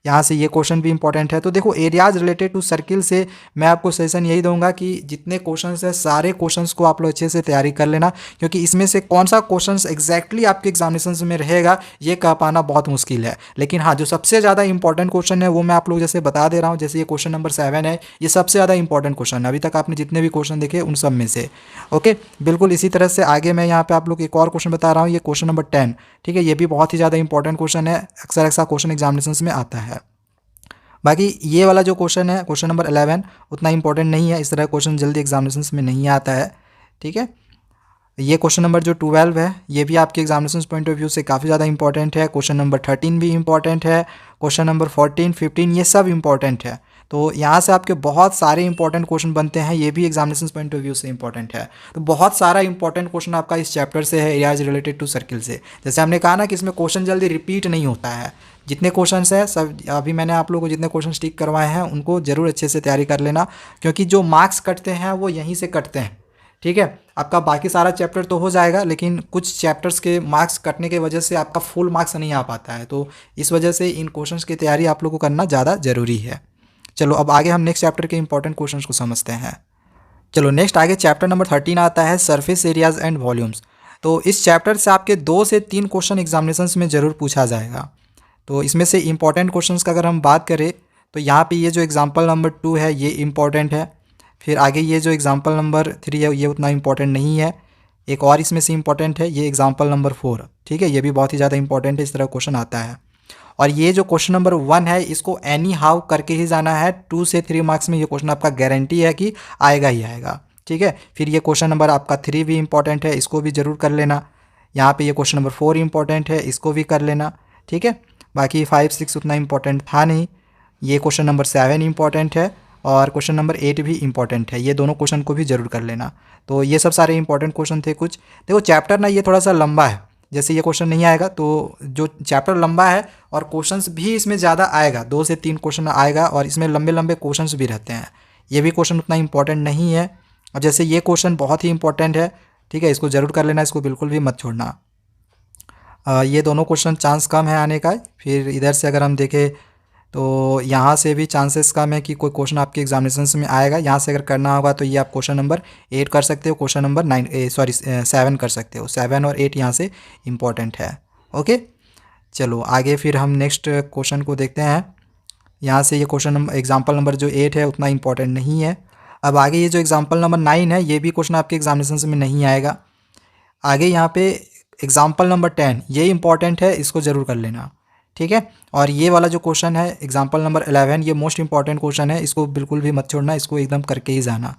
यहाँ से ये क्वेश्चन भी इंपॉर्टेंट है। तो देखो एरियाज रिलेटेड टू सर्किल से मैं आपको सजेशन यही दूंगा कि जितने क्वेश्चंस है सारे क्वेश्चंस को आप लोग अच्छे से तैयारी कर लेना, क्योंकि इसमें से कौन सा क्वेश्चंस एग्जैक्टली आपके एग्जामिनेशंस में रहेगा ये कह पाना बहुत मुश्किल है। लेकिन हाँ, जो सबसे ज़्यादा इंपॉर्टेंट क्वेश्चन है वो मैं आप लोग जैसे बता दे रहा हूँ। जैसे ये क्वेश्चन नंबर 7 है, ये सबसे ज़्यादा इंपॉर्टेंट क्वेश्चन है अभी तक आपने जितने भी क्वेश्चन देखे उन सब में से। ओके, बिल्कुल इसी तरह से आगे मैं यहाँ पर आप लोग एक और क्वेश्चन बता रहा हूँ, ये क्वेश्चन नंबर 10। ठीक है, ये भी बहुत ही ज़्यादा इंपॉर्टेंट क्वेश्चन है, अक्सर ऐसा क्वेश्चन एग्जामिनेशंस में आता है। बाकी ये वाला जो क्वेश्चन है क्वेश्चन नंबर 11 उतना इंपॉर्टेंट नहीं है, इस तरह क्वेश्चन जल्दी एग्जामिनेशंस में नहीं आता है। ठीक है, ये क्वेश्चन नंबर जो 12 है ये भी आपके एग्जामिनेशंस पॉइंट ऑफ व्यू से काफ़ी ज़्यादा इंपॉर्टेंट है। क्वेश्चन नंबर 13 भी इंपॉर्टेंट है, क्वेश्चन नंबर 14, 15 ये सब इंपॉर्टेंट है। तो यहाँ से आपके बहुत सारे इंपॉर्टेंट क्वेश्चन बनते हैं, ये भी एग्जामिनेशंस पॉइंट ऑफ व्यू से इंपॉर्टेंट है। तो बहुत सारा इंपॉर्टेंट क्वेश्चन आपका इस चैप्टर से है, एरियाज रिलेटेड टू सर्किल से। जैसे हमने कहा ना कि इसमें क्वेश्चन जल्दी रिपीट नहीं होता है। जितने क्वेश्चंस है सब अभी मैंने आप लोगों को जितने क्वेश्चन टिक करवाए हैं उनको जरूर अच्छे से तैयारी कर लेना, क्योंकि जो मार्क्स कटते हैं वो यहीं से कटते हैं। ठीक है, आपका बाकी सारा चैप्टर तो हो जाएगा, लेकिन कुछ चैप्टर्स के मार्क्स कटने की वजह से आपका फुल मार्क्स नहीं आ पाता है, तो इस वजह से इन क्वेश्चंस की तैयारी आप लोगों को करना ज़्यादा ज़रूरी है। चलो अब आगे हम नेक्स्ट चैप्टर के इंपॉर्टेंट क्वेश्चंस को समझते हैं। चलो नेक्स्ट आगे चैप्टर नंबर 13 आता है सरफेस एरियाज एंड वॉल्यूम्स। तो इस चैप्टर से आपके 2 से 3 क्वेश्चन एग्जामिनेशंस में ज़रूर पूछा जाएगा। तो इसमें से इंपॉर्टेंट क्वेश्चंस का अगर हम बात करें तो यहाँ पे ये जो एग्जांपल नंबर 2 है ये इंपॉर्टेंट है। फिर आगे ये जो एग्जांपल नंबर 3 है ये उतना इंपॉर्टेंट नहीं है। एक और इसमें से इंपॉर्टेंट है ये एग्जांपल नंबर 4, ठीक है, ये भी बहुत ही ज़्यादा इंपॉर्टेंट है, इस तरह क्वेश्चन आता है। और ये जो क्वेश्चन नंबर 1 है इसको एनी हाउ करके ही जाना है, 2 से 3 मार्क्स में ये क्वेश्चन आपका गारंटी है कि आएगा ही आएगा। ठीक है, फिर ये क्वेश्चन नंबर आपका 3 भी इंपॉर्टेंट है, इसको भी ज़रूर कर लेना। यहाँ पे ये क्वेश्चन नंबर 4 इंपॉर्टेंट है, इसको भी कर लेना। ठीक है, बाकी 5, 6 उतना इंपॉर्टेंट था नहीं। ये क्वेश्चन नंबर 7 इंपॉर्टेंट है और क्वेश्चन नंबर 8 भी इंपॉर्टेंट है, ये दोनों क्वेश्चन को भी जरूर कर लेना। तो ये सब सारे इंपॉर्टेंट क्वेश्चन थे कुछ। देखो चैप्टर ना ये थोड़ा सा लंबा है, जैसे ये क्वेश्चन नहीं आएगा तो जो चैप्टर लंबा है और क्वेश्चंस भी इसमें ज़्यादा आएगा, 2 से 3 क्वेश्चन आएगा और इसमें लंबे लंबे क्वेश्चंस भी रहते हैं। ये भी क्वेश्चन उतना इंपॉर्टेंट नहीं है। और जैसे ये क्वेश्चन बहुत ही इंपॉर्टेंट है, ठीक है, इसको ज़रूर कर लेना, इसको बिल्कुल भी मत छोड़ना। ये दोनों क्वेश्चन चांस कम है आने का। फिर इधर से अगर हम देखें तो यहाँ से भी चांसेस कम है कि कोई क्वेश्चन आपके एग्जामिनेशन में आएगा। यहाँ से अगर करना होगा तो ये आप क्वेश्चन नंबर 8 कर सकते हो, क्वेश्चन नंबर 7 कर सकते हो। 7 और 8 यहाँ से इम्पॉर्टेंट है। ओके, चलो आगे फिर हम नेक्स्ट क्वेश्चन को देखते हैं। यहाँ से ये क्वेश्चन नंबर एग्जाम्पल नंबर जो 8 है उतना इम्पॉर्टेंट नहीं है। अब आगे ये जो एग्जाम्पल नंबर 9 है ये भी क्वेश्चन आपके एग्जामिनेशन में नहीं आएगा। आगे यहाँ पे एग्जाम्पल नंबर 10 ये इंपॉर्टेंट है, इसको ज़रूर कर लेना, ठीक है। और ये वाला जो क्वेश्चन है एग्जाम्पल नंबर 11 ये मोस्ट इंपॉर्टेंट क्वेश्चन है, इसको बिल्कुल भी मत छोड़ना, इसको एकदम करके ही जाना।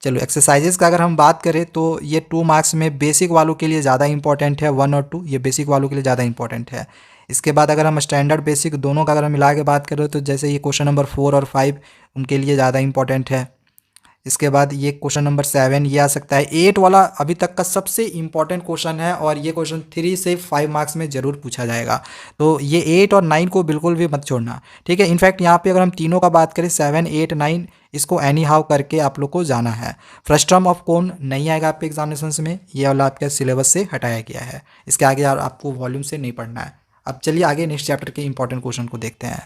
चलो एक्सरसाइजेस का अगर हम बात करें तो ये 2 मार्क्स में बेसिक वालों के लिए ज़्यादा इंपॉर्टेंट है। 1 और 2 ये बेसिक वालों के लिए ज़्यादा इंपॉर्टेंट है। इसके बाद अगर हम स्टैंडर्ड बेसिक दोनों का अगर हम मिला के बात करें तो जैसे ये क्वेश्चन नंबर 4 और 5 उनके लिए ज़्यादा इंपॉर्टेंट है। इसके बाद ये क्वेश्चन नंबर 7 ये आ सकता है। 8 वाला अभी तक का सबसे इंपॉर्टेंट क्वेश्चन है और ये क्वेश्चन 3 से 5 मार्क्स में ज़रूर पूछा जाएगा। तो ये 8 और 9 को बिल्कुल भी मत छोड़ना, ठीक है। इनफैक्ट यहाँ पे अगर हम तीनों का बात करें 7, 8, 9 इसको एनी हाउ करके आप लोग को जाना है। फर्स्ट टर्म ऑफ कौन नहीं आएगा आपके एग्जामिनेशन में, ये वाला आपके सिलेबस से हटाया गया है। इसके आगे यार आपको वॉल्यूम से नहीं पढ़ना है। अब चलिए आगे नेक्स्ट चैप्टर के इंपॉर्टेंट क्वेश्चन को देखते हैं।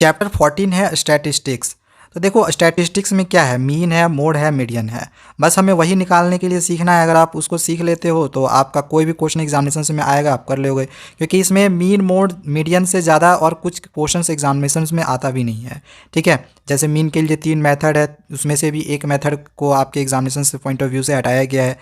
चैप्टर 14 है स्टैटिस्टिक्स। तो देखो स्टैटिस्टिक्स में क्या है, मीन है, मोड है, मीडियन है। बस हमें वही निकालने के लिए सीखना है। अगर आप उसको सीख लेते हो तो आपका कोई भी क्वेश्चन एग्जामिनेशन में आएगा आप कर लोगे, क्योंकि इसमें मीन, मोड, मीडियन से ज़्यादा और कुछ क्वेश्चन एग्जामिनेशन में आता भी नहीं है, ठीक है। जैसे मीन के लिए 3 मेथड है, उसमें से भी एक मेथड को आपके एग्जामिनेशन से पॉइंट ऑफ व्यू से हटाया गया है।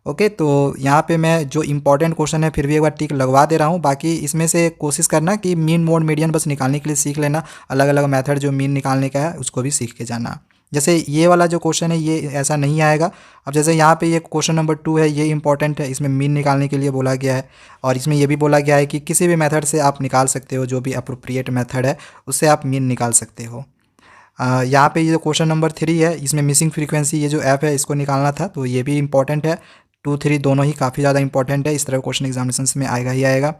ओके, तो यहाँ पे मैं जो इंपॉर्टेंट क्वेश्चन है फिर भी एक बार टिक लगवा दे रहा हूँ। बाकी इसमें से कोशिश करना कि मीन, मोड, मीडियन बस निकालने के लिए सीख लेना। अलग अलग मेथड जो मीन निकालने का है उसको भी सीख के जाना। जैसे ये वाला जो क्वेश्चन है ये ऐसा नहीं आएगा। अब जैसे यहाँ पे ये क्वेश्चन नंबर 2 है, ये इंपॉर्टेंट है, इसमें मीन निकालने के लिए बोला गया है। और इसमें ये भी बोला गया है कि किसी भी मेथड से आप निकाल सकते हो, जो भी अप्रोप्रिएट मेथड है उससे आप मीन निकाल सकते हो। यहाँ पे ये जो क्वेश्चन नंबर 3 है इसमें मिसिंग फ्रीक्वेंसी ये जो ऐप है इसको निकालना था, तो ये भी इंपॉर्टेंट है। 2, 3 दोनों ही काफ़ी ज़्यादा इंपॉर्टेंट है, इस तरह क्वेश्चन एग्जामिनेशन में आएगा ही आएगा।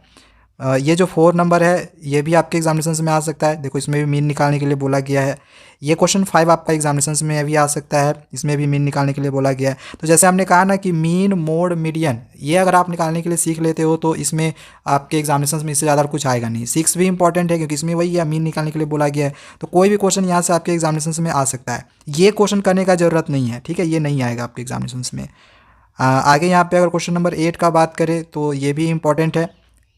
ये जो 4 नंबर है ये भी आपके एग्जामिनेशन में आ सकता है। देखो इसमें भी मीन निकालने के लिए बोला गया है। ये क्वेश्चन 5 आपका एग्जामिनेशन में भी आ सकता है, इसमें भी मीन निकालने के लिए बोला गया है। तो जैसे हमने कहा ना कि मीन, मोड, मीडियन ये अगर आप निकालने के लिए सीख लेते हो तो इसमें आपके एग्जामिनेशन में इससे ज़्यादा कुछ आएगा नहीं। 6 भी इंपॉर्टेंट है क्योंकि इसमें वही है, मीन निकालने के लिए बोला गया है। तो कोई भी क्वेश्चन यहाँ से आपके एग्जामिनेशन में आ सकता है। ये क्वेश्चन करने का ज़रूरत नहीं है, ठीक है, ये नहीं आएगा आपके एग्जामिनेशन में। आगे यहाँ पे अगर क्वेश्चन नंबर 8 का बात करें तो ये भी इंपॉर्टेंट है,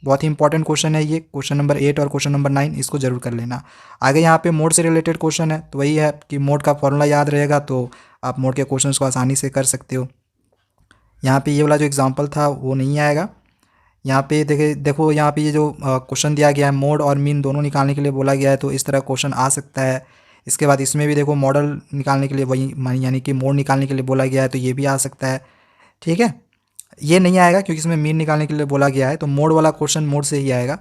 बहुत ही इंपॉर्टेंट क्वेश्चन है ये। क्वेश्चन नंबर 8 और क्वेश्चन नंबर 9 इसको जरूर कर लेना। आगे यहाँ पे मोड से रिलेटेड क्वेश्चन है, तो वही है कि मोड का फॉर्मूला याद रहेगा तो आप मोड के क्वेश्चंस को आसानी से कर सकते हो। यहाँ पे ये वाला जो एग्जांपल था वो नहीं आएगा। यहाँ पे देखो यहाँ पे ये जो क्वेश्चन दिया गया है मोड और मीन दोनों निकालने के लिए बोला गया है, तो इस तरह क्वेश्चन आ सकता है। इसके बाद इसमें भी देखो मॉडल निकालने के लिए वही यानी कि मोड निकालने के लिए बोला गया है, तो ये भी आ सकता है, ठीक है। ये नहीं आएगा क्योंकि इसमें मीन निकालने के लिए बोला गया है, तो मोड वाला क्वेश्चन मोड से ही आएगा।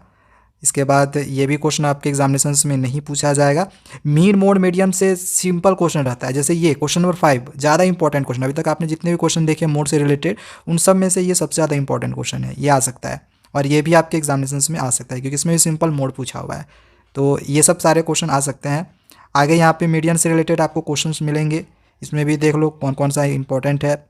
इसके बाद ये भी क्वेश्चन आपके एग्जामिनेशन में नहीं पूछा जाएगा। मीन, मोड, मीडियम से सिंपल क्वेश्चन रहता है। जैसे ये क्वेश्चन नंबर 5 ज़्यादा इंपॉर्टेंट क्वेश्चन, अभी तक आपने जितने भी क्वेश्चन देखे मोड से रिलेटेड उन सब में से ये सबसे ज़्यादा इंपॉर्टेंट क्वेश्चन है, ये आ सकता है। और ये भी आपके एग्जामिनेशन में आ सकता है क्योंकि इसमें भी सिंपल मोड पूछा हुआ है, तो ये सब सारे क्वेश्चन आ सकते हैं। आगे यहाँ पे मीडियन से रिलेटेड आपको क्वेश्चंस मिलेंगे, इसमें भी देख लो कौन कौन सा इंपॉर्टेंट है।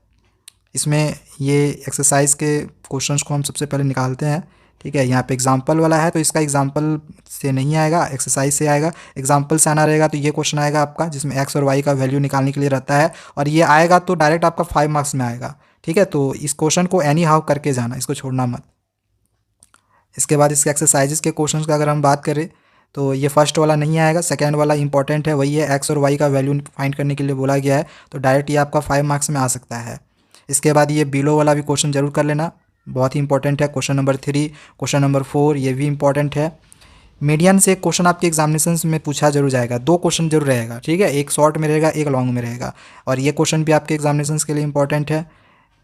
इसमें ये एक्सरसाइज के क्वेश्चंस को हम सबसे पहले निकालते हैं, ठीक है। यहाँ पे एग्जाम्पल वाला है तो इसका एग्जाम्पल से नहीं आएगा, एक्सरसाइज से आएगा। एग्जाम्पल से आना रहेगा तो ये क्वेश्चन आएगा आपका जिसमें एक्स और वाई का वैल्यू निकालने के लिए रहता है, और ये आएगा तो डायरेक्ट आपका 5 मार्क्स में आएगा, ठीक है। तो इस क्वेश्चन को एनी हाउ करके जाना, इसको छोड़ना मत। इसके बाद इसके एक्सरसाइजेस के क्वेश्चन का अगर हम बात करें तो ये फर्स्ट वाला नहीं आएगा, सेकेंड वाला इंपॉर्टेंट है, वही है एक्स और वाई का वैल्यू फाइंड करने के लिए बोला गया है, तो डायरेक्ट ये आपका 5 मार्क्स में आ सकता है। इसके बाद ये बिलो वाला भी क्वेश्चन जरूर कर लेना, बहुत ही इंपॉर्टेंट है। क्वेश्चन नंबर 3, क्वेश्चन नंबर 4 ये भी इंपॉर्टेंट है। मीडियन से क्वेश्चन आपके एग्जामिनेशन में पूछा जरूर जाएगा, 2 क्वेश्चन जरूर रहेगा, ठीक है, एक शॉर्ट में रहेगा एक लॉन्ग में रहेगा, और ये क्वेश्चन भी आपके एग्जामिनेशन के लिए इंपॉर्टेंट है,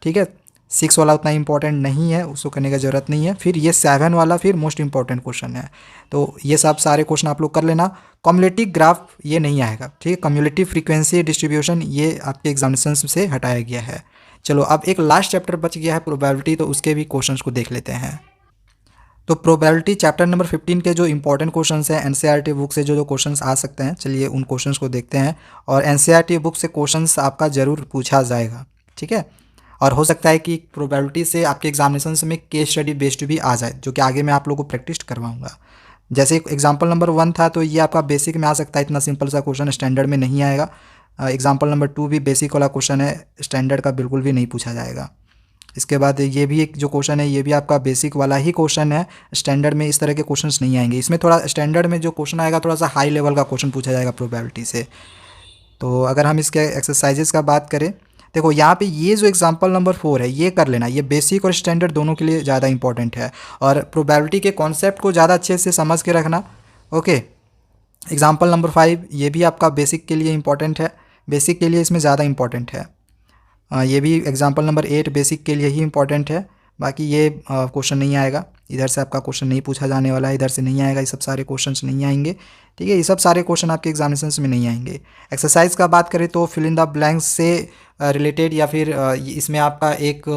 ठीक है। 6 वाला उतना इंपॉर्टेंट नहीं है, उसको करने की ज़रूरत नहीं है। फिर ये 7 वाला फिर मोस्ट इंपॉर्टेंट क्वेश्चन है, तो ये सब सारे क्वेश्चन आप लोग कर लेना। कम्युलेटिव ग्राफ ये नहीं आएगा, ठीक है, कम्युलेटिव फ्रीक्वेंसी डिस्ट्रीब्यूशन ये आपके एग्जामिनेशन से हटाया गया है। चलो अब एक लास्ट चैप्टर बच गया है प्रोबेबिलिटी, तो उसके भी क्वेश्चंस को देख लेते हैं। तो प्रोबेबिलिटी चैप्टर नंबर 15 के जो इंपॉर्टेंट क्वेश्चंस हैं एनसीईआरटी बुक से जो क्वेश्चंस आ सकते हैं, चलिए उन क्वेश्चंस को देखते हैं। और एनसीईआरटी बुक से क्वेश्चंस आपका ज़रूर पूछा जाएगा, ठीक है। और हो सकता है कि प्रोबेबिलिटी से आपके एग्जामिनेशन में केस स्टडी बेस्ड भी आ जाए, जो कि आगे मैं आप लोगों को प्रैक्टिस करवाऊंगा। जैसे एग्जाम्पल नंबर 1 था तो ये आपका बेसिक में आ सकता है, इतना सिंपल सा क्वेश्चन स्टैंडर्ड में नहीं आएगा। एग्जाम्पल नंबर 2 भी बेसिक वाला क्वेश्चन है, स्टैंडर्ड का बिल्कुल भी नहीं पूछा जाएगा। इसके बाद ये भी एक जो क्वेश्चन है ये भी आपका बेसिक वाला ही क्वेश्चन है, स्टैंडर्ड में इस तरह के क्वेश्चंस नहीं आएंगे। इसमें थोड़ा स्टैंडर्ड में जो क्वेश्चन आएगा थोड़ा सा हाई लेवल का क्वेश्चन पूछा जाएगा प्रोबेबिलिटी से। तो अगर हम इसके एक्सरसाइजेस का बात करें, देखो यहाँ पे ये जो एग्जांपल नंबर 4 है ये कर लेना, ये बेसिक और स्टैंडर्ड दोनों के लिए ज़्यादा इंपॉर्टेंट है, और प्रोबेबिलिटी के कॉन्सेप्ट को ज़्यादा अच्छे से समझ के रखना। ओके, एग्जांपल नंबर 5 ये भी आपका बेसिक के लिए इंपॉर्टेंट है, बेसिक के लिए इसमें ज़्यादा इंपॉर्टेंट है। ये भी एग्जांपल नंबर 8 बेसिक के लिए ही इंपॉर्टेंट है। बाकी ये क्वेश्चन नहीं आएगा, इधर से आपका क्वेश्चन नहीं पूछा जाने वाला है, इधर से नहीं आएगा, ये सब सारे क्वेश्चंस नहीं आएंगे। ठीक है, ये सब सारे क्वेश्चन आपके एग्जामिनेशन में नहीं आएंगे। एक्सरसाइज का बात करें तो फिल इन द ब्लैंक्स से रिलेटेड या फिर इसमें आपका एक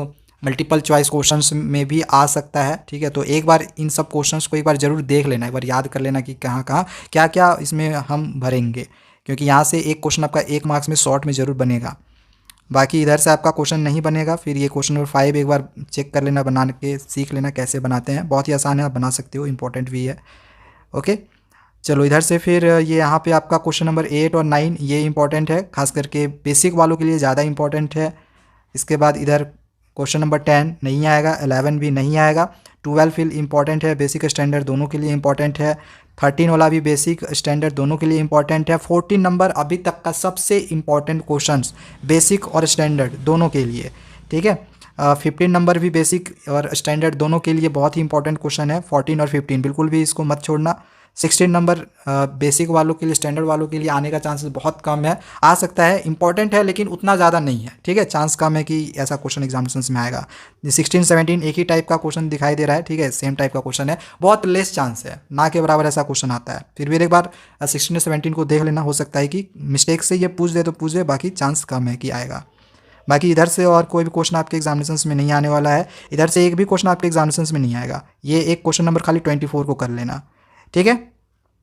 मल्टीपल चॉइस क्वेश्चंस में भी आ सकता है। ठीक है, तो एक बार इन सब क्वेश्चंस को एक बार ज़रूर देख लेना, एक बार याद कर लेना कि कहाँ कहाँ क्या क्या इसमें हम भरेंगे, क्योंकि यहाँ से एक क्वेश्चन आपका 1 मार्क्स में शॉर्ट में ज़रूर बनेगा। बाकी इधर से आपका क्वेश्चन नहीं बनेगा। फिर ये क्वेश्चन नंबर 5 एक बार चेक कर लेना, बना के सीख लेना कैसे बनाते हैं, बहुत ही आसान है, आप बना सकते हो, इंपॉर्टेंट भी है। ओके, चलो इधर से फिर ये यहाँ पे आपका क्वेश्चन नंबर 8 और 9 ये इंपॉर्टेंट है, खास करके बेसिक वालों के लिए ज़्यादा इंपॉर्टेंट है। इसके बाद इधर क्वेश्चन नंबर 10 नहीं आएगा, 11 भी नहीं आएगा। 12 फिल इंपॉर्टेंट है, बेसिक स्टैंडर्ड दोनों के लिए इंपॉर्टेंट है। 13 वाला भी बेसिक स्टैंडर्ड दोनों के लिए इंपॉर्टेंट है। 14 नंबर अभी तक का सबसे इंपॉर्टेंट क्वेश्चंस बेसिक और स्टैंडर्ड दोनों के लिए। ठीक है, 15 नंबर भी बेसिक और स्टैंडर्ड दोनों के लिए बहुत ही इंपॉर्टेंट क्वेश्चन है। 14 और 15 बिल्कुल भी इसको मत छोड़ना। 16 नंबर बेसिक वालों के लिए, स्टैंडर्ड वालों के लिए आने का चांसेस बहुत कम है, आ सकता है, इंपॉर्टेंट है लेकिन उतना ज़्यादा नहीं है। ठीक है, चांस कम है कि ऐसा क्वेश्चन एग्जामिनेशन में आएगा। 16 17 एक ही टाइप का क्वेश्चन दिखाई दे रहा है। ठीक है, सेम टाइप का क्वेश्चन है, बहुत लेस चांस है, ना के बराबर ऐसा क्वेश्चन आता है। फिर भी एक बार 16 17 को देख लेना, हो सकता है कि मिस्टेक से ये पूछ दे तो पूछ दे, बाकी चांस कम है कि आएगा। बाकी इधर से और कोई भी क्वेश्चन आपके एग्जामिनेशन में नहीं आने वाला है, इधर से एक भी क्वेश्चन आपके एग्जामिनेशन में नहीं आएगा। ये एक क्वेश्चन नंबर खाली 24 को कर लेना। ठीक है,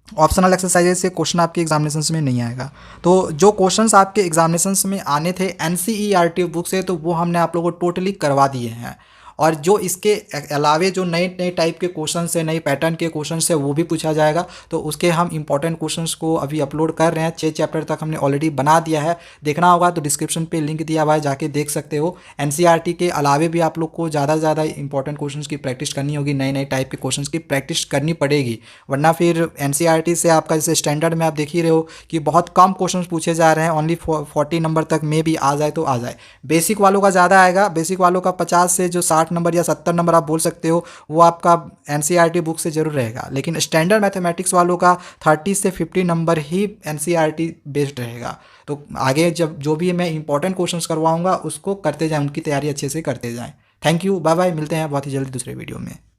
ऑप्शनल एक्सरसाइजेज से क्वेश्चन आपके एग्जामिनेशन में नहीं आएगा। तो जो क्वेश्चंस आपके एग्जामिनेशन में आने थे एनसीईआरटी बुक से, तो वो हमने आप लोगों को टोटली करवा दिए हैं। और जो इसके अलावे जो नए नए टाइप के क्वेश्चन है, नए पैटर्न के क्वेश्चन है, वो भी पूछा जाएगा। तो उसके हम इंपॉर्टेंट क्वेश्चंस को अभी अपलोड कर रहे हैं, 6 चैप्टर तक हमने ऑलरेडी बना दिया है। देखना होगा तो डिस्क्रिप्शन पे लिंक दिया हुआ है, जाके देख सकते हो। एनसीईआरटी के अलावे भी आप लोग को ज़्यादा से ज़्यादा इंपॉर्टेंट क्वेश्चंस की प्रैक्टिस करनी होगी, नए नए टाइप के क्वेश्चंस की प्रैक्टिस करनी पड़ेगी, वरना फिर एनसीईआरटी से आपका जैसे स्टैंडर्ड में आप देख ही रहे हो कि बहुत कम क्वेश्चन पूछे जा रहे हैं, ओनली 40 नंबर तक में भी आ जाए तो आ जाए। बेसिक वालों का ज़्यादा आएगा, बेसिक वालों का 50 से जो 60 नंबर या 70 नंबर आप बोल सकते हो, वो आपका एनसीईआरटी बुक से जरूर रहेगा। लेकिन स्टैंडर्ड मैथमेटिक्स वालों का 30 से 50 नंबर ही एनसीईआरटी बेस्ड रहेगा। तो आगे जब जो भी मैं इंपॉर्टेंट क्वेश्चंस करवाऊंगा उसको करते जाएं, उनकी तैयारी अच्छे से करते जाएं। थैंक यू, बाय बाय, मिलते हैं बहुत ही जल्दी दूसरे वीडियो में।